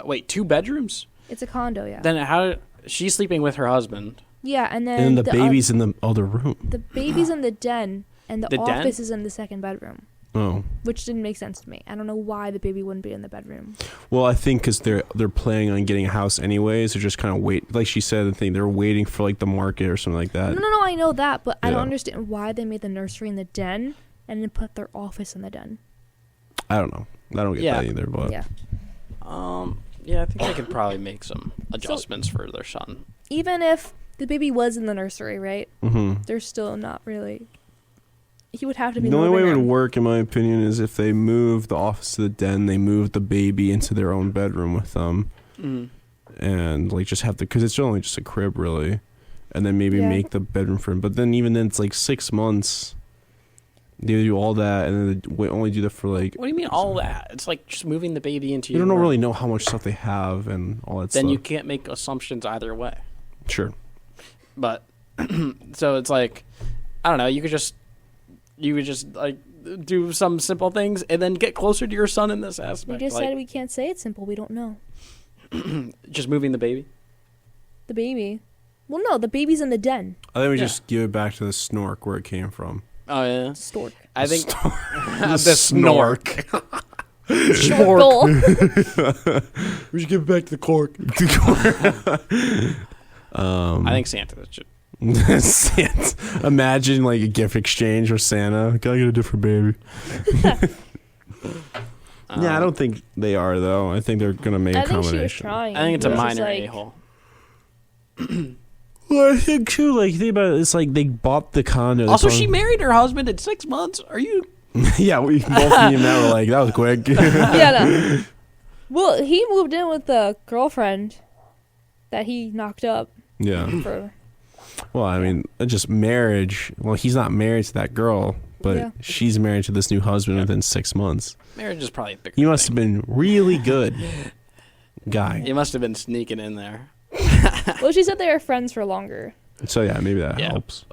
Wait, 2 bedrooms? It's a condo, yeah. Then how? She's sleeping with her husband. Yeah, and then and then the baby's in the other room. the baby's in the den, and the The den? office is in the second bedroom, Oh. which didn't make sense to me. I don't know why the baby wouldn't be in the bedroom. Well, I think because they're planning on getting a house anyways. They're just kind of wait, like she said. I think they're waiting for like the market or something like that. No, I know that, but I don't Yeah. understand why they made the nursery in the den and then put their office in the den. I don't know. I don't get Yeah. that either. But Yeah. Yeah, I think they could probably make some adjustments for their son. Even if the baby was in the nursery, right? Mhm. They're still not really. He would have to be The only way it living would room. work, in my opinion, is if they move the office to the den. They move the baby into their own bedroom with them, and like just have to, because it's only just a crib, really, and then maybe Yeah. make the bedroom for him. But then even then, it's like 6 months. They do all that, and then they only do that for like. What do you mean all that? It's like just moving the baby into You your don't room. really know how much stuff they have and all that Then stuff. you can't make assumptions either way. Sure. But so it's like, I don't know. You could just like do some simple things and then get closer to your son in this We aspect. just like, said we can't say it's simple. We don't know. just moving the baby. The baby. Well, no, the baby's in the den. I think we Yeah. just give it back to the snork where it came from. Oh yeah. Stork. I think The snork. Snork. We should give it back to the cork. I think Santa should. Santa. Imagine like a gift exchange with Santa. Gotta get a different baby. Yeah, I don't think they are though. I think they're gonna make a I think she was combination. trying. I think it's a It was minor just like- a-hole. Well, I think too. Like think about it. It's like they bought the condo. Also, That's she all- married her husband in 6 months. Are you? Yeah, we both me and Matt were like, that was quick. Yeah, no. Well, he moved in with the girlfriend that he knocked up Yeah. for. Well, I mean, just marriage. Well, he's not married to that girl, but Yeah. she's married to this new husband within 6 months. Marriage is probably a bigger He must thing. have been really good guy. He must have been sneaking in there. Well, she said they were friends for longer, So yeah, maybe that Yeah. helps.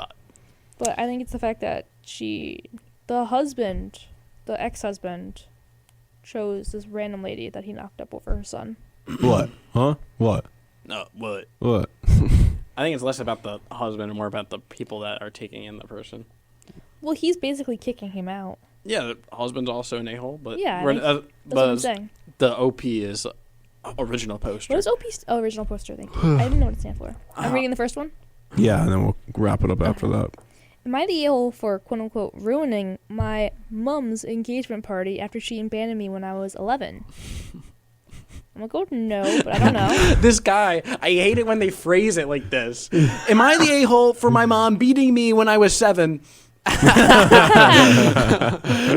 but I think it's the fact that the husband, the ex-husband, chose this random lady that he knocked up over her son. What? Huh? What? No, what? What? I think it's less about the husband and more about the people that are taking in the person. Well, he's basically kicking him out. Yeah, the husband's also an a-hole, but Yeah, I we're- think- That's but what I'm saying. the OP is original poster. What is OP? Oh, original poster. Thank you. I didn't know what it stands for. I'm reading the first one. Yeah, and then we'll wrap it up after that. Am I the a-hole for quote-unquote ruining my mom's engagement party after she abandoned me when I was 11? I'm gonna go no, but I don't know. This guy, I hate it when they phrase it like this. Am I the a-hole for my mom beating me when I was 7? And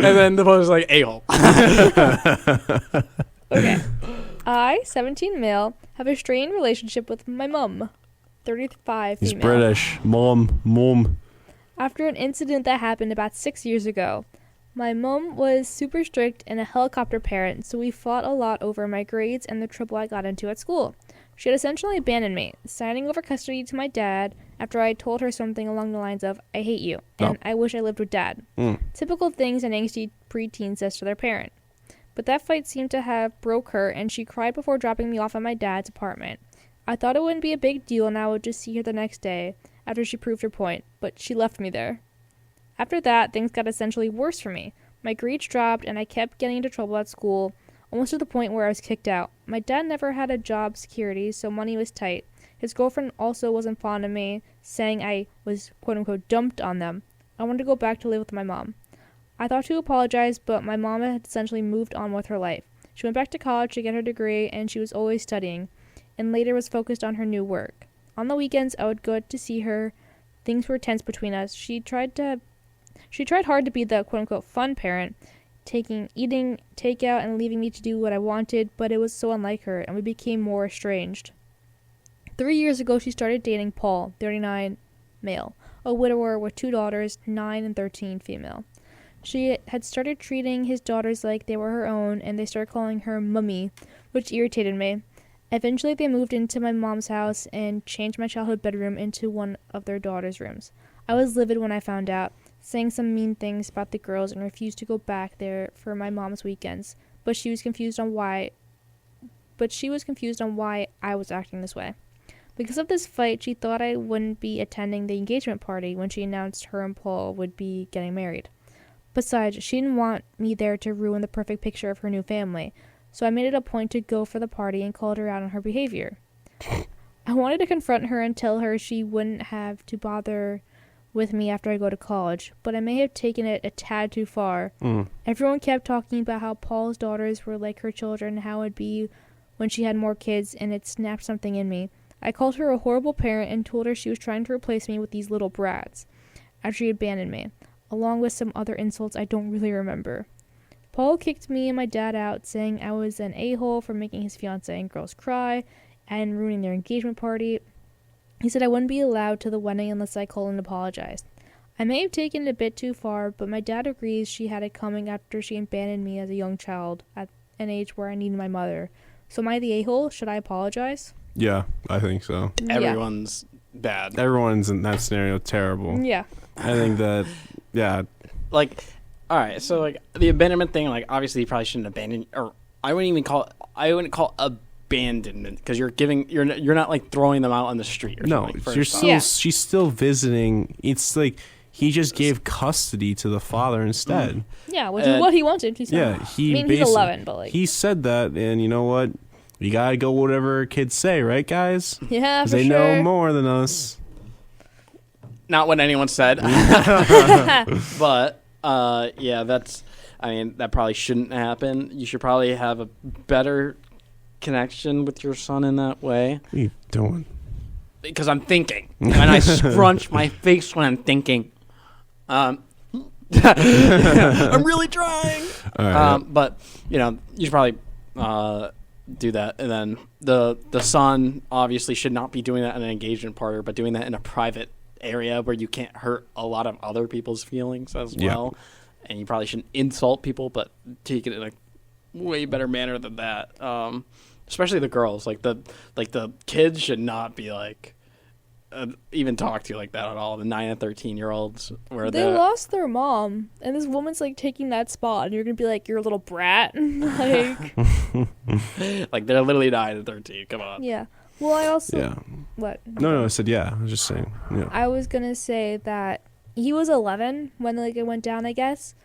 then the post is like, a-hole. Okay. I, 17 male, have a strained relationship with my mum, 35 He's female. British. Mom. After an incident that happened about 6 years ago, my mum was super strict and a helicopter parent, so we fought a lot over my grades and the trouble I got into at school. She had essentially abandoned me, signing over custody to my dad after I told her something along the lines of, I hate you, and I wish I lived with dad. Typical things an angsty preteen says to their parent. But that fight seemed to have broke her, and she cried before dropping me off at my dad's apartment. I thought it wouldn't be a big deal and I would just see her the next day after she proved her point, but she left me there. After that, things got essentially worse for me. My grades dropped and I kept getting into trouble at school, almost to the point where I was kicked out. My dad never had a job security, so money was tight. His girlfriend also wasn't fond of me, saying I was quote-unquote dumped on them. I wanted to go back to live with my mom. I thought to apologize, but my mom had essentially moved on with her life. She went back to college to get her degree, and she was always studying, and later was focused on her new work. On the weekends, I would go to see her Things were tense between us. She tried hard to be the quote unquote fun parent, eating takeout and leaving me to do what I wanted, but it was so unlike her, and we became more estranged. 3 years ago, she started dating Paul, 39, male, a widower with 2 daughters, 9 and 13, female. She had started treating his daughters like they were her own, and they started calling her Mummy, which irritated me. Eventually, they moved into my mom's house and changed my childhood bedroom into one of their daughters' rooms. I was livid when I found out, saying some mean things about the girls and refused to go back there for my mom's weekends, but she was confused on why I was acting this way. Because of this fight, she thought I wouldn't be attending the engagement party when she announced her and Paul would be getting married. Besides, she didn't want me there to ruin the perfect picture of her new family, so I made it a point to go for the party and called her out on her behavior. I wanted to confront her and tell her she wouldn't have to bother with me after I go to college, but I may have taken it a tad too far. Everyone kept talking about how Paul's daughters were like her children and how it'd be when she had more kids, and it snapped something in me. I called her a horrible parent and told her she was trying to replace me with these little brats after she abandoned me, along with some other insults I don't really remember. Paul kicked me and my dad out, saying I was an a-hole for making his fiancée and girls cry and ruining their engagement party. He said I wouldn't be allowed to the wedding unless I called and apologized. I may have taken it a bit too far, but my dad agrees she had it coming after she abandoned me as a young child at an age where I needed my mother. So am I the a-hole? Should I apologize? Yeah, I think so. Everyone's bad. Everyone's in that scenario terrible. Yeah. I think that, yeah. Like, all right, so like the abandonment thing, like obviously you probably shouldn't abandon, or I wouldn't call abandonment because you're not like throwing them out on the street or No, something. you're First off. still, Yeah. she's still visiting. It's like he just gave custody to the father instead. Yeah, which is what he wanted. He's Yeah, not. he I mean, he's basi- 11, but like. he said that, and you know what? You gotta go whatever kids say, right, guys? Yeah, 'Cause for they sure. know more than us. Not what anyone said, but yeah, that probably shouldn't happen. You should probably have a better connection with your son in that way. What are you doing? Because I'm thinking, and I scrunch my face when I'm thinking. I'm really trying. All right. But you should probably do that, and then the son obviously should not be doing that in an engagement party, but doing that in a private area where you can't hurt a lot of other people's feelings as Yeah. well. And you probably shouldn't insult people, but take it in a way better manner than that. Especially the girls, like the kids should not be like even talk to you like that at all. The 9 and 13-year-olds, where They lost their mom, and this woman's like taking that spot, and you're gonna be like, "You're a little brat." Like, like they're literally 9 and 13. Come on. yeah. Well, I also yeah. what? No, I said yeah. I was just saying. Yeah. I was gonna say that he was 11 when like it went down, I guess,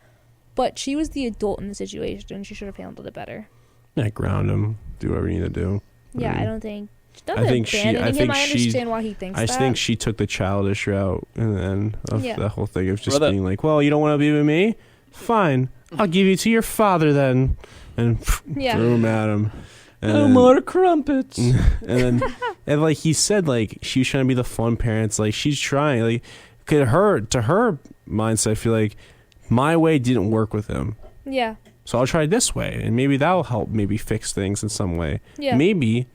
but she was the adult in the situation, and she should have handled it better. Yeah, ground him. Do whatever you need to do. Yeah, Mm. I don't think. I think she- abandoning I him. think I she- understand why he thinks I that. think she took the childish route in the end of Yeah. the whole thing of just Brother. being like, well, you don't want to be with me? Fine. I'll give you to your father then. And Yeah. threw him at him. And No then- more crumpets. and then and like he said, like she was trying to be the fun parents, like she's trying, like to her mindset, I feel like my way didn't work with him, Yeah. so I'll try this way, and maybe that'll help maybe fix things in some way. Yeah. Maybe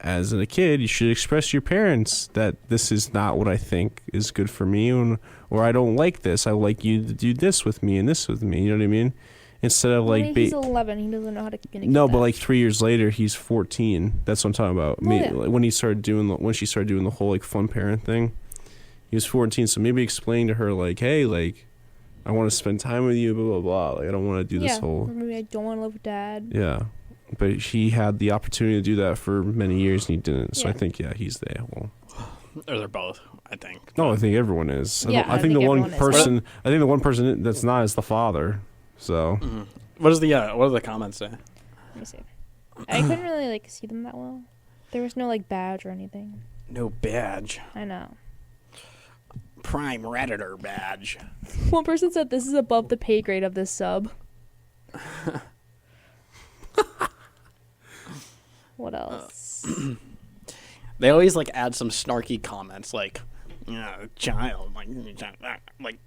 as a kid you should express to your parents that this is not what I think is good for me, or I don't like this, I would like you to do this with me and this with me, you know what I mean, instead of I like mean, he's 11. He doesn't know how to communicate. no, but that. like 3 years later, he's 14. That's what I'm talking about. Well, yeah. Like, when she started doing the whole like fun parent thing, he was 14. So maybe explain to her like, hey, like, I want to spend time with you, blah blah blah. Like, I don't want to do this yeah. whole Or maybe I don't want to live with dad. yeah. But he had the opportunity to do that for many years and he didn't. So I Yeah. think he's the a-hole. Or they're both, I think. No, I think everyone is. Yeah, I think the one everyone is. person that's not is the father. So What do the comments say? Let me see. I couldn't really like see them that well. There was no like badge or anything. No badge. I know. Prime Redditor badge. One person said this is above the pay grade of this sub. What else? They always like add some snarky comments like, child. Like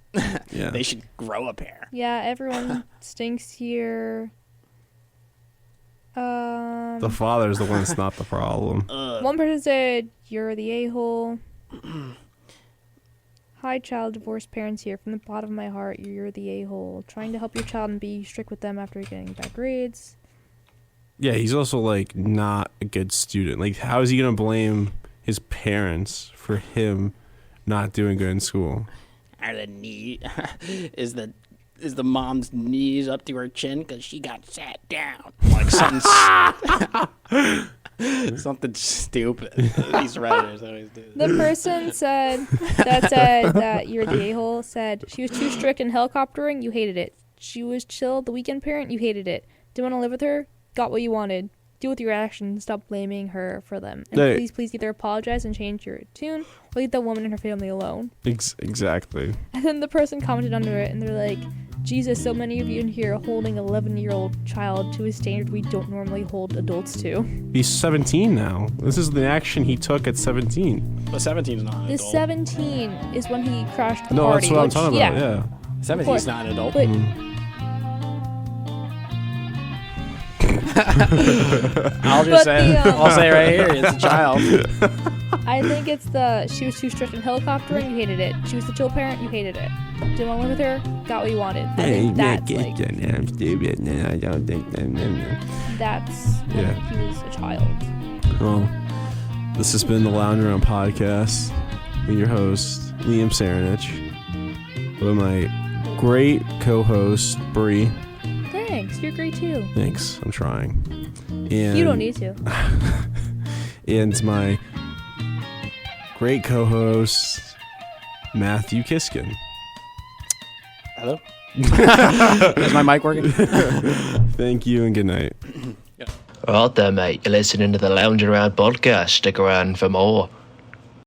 Yeah. they should grow a pair. Yeah, everyone stinks here. The father's the one that's not the problem. One person said, "You're the a-hole." Hi, child divorced parents here. From the bottom of my heart, you're the a-hole. Trying to help your child and be strict with them after getting bad grades. Yeah, he's also like not a good student. Like, how is he gonna blame his parents for him not doing good in school? Are the knee is the mom's knees up to her chin because she got sat down? Like something something stupid. These writers always do. The person said that you're the a-hole said she was too strict in helicoptering. You hated it. She was chill. The weekend parent. You hated it. Didn't want to live with her. Got what you wanted. Deal with your actions. Stop blaming her for them. And Hey. please either apologize and change your tune, or leave that woman and her family alone. Exactly. And then the person commented under it, and they're like, Jesus, so many of you in here are holding an 11-year-old child to a standard we don't normally hold adults to. He's 17 now. This is the action he took at 17. But 17 is not an The adult. 17 is when he crashed the No, party. that's what I'm which- talking about. Yeah. 17 is not an adult. But I'll But just say, the, I'll say right here, it's a child. I think it's she was too strict in helicoptering, you hated it. She was the chill parent, you hated it. Didn't want to live with her, got what you wanted. I think that's like, I'm stupid. No, I don't think that's when Yeah. he was a child. Well, this has been the Lounge Around Podcast with your host, Liam Saranich, with my great co-host, Bree. Thanks, you're great too. Thanks, I'm trying. And You don't need to. And my great co-host, Matthew Kiskin. Hello? Is my mic working? Thank you and good night. Right there, mate. You're listening to the Lounge Around podcast. Stick around for more.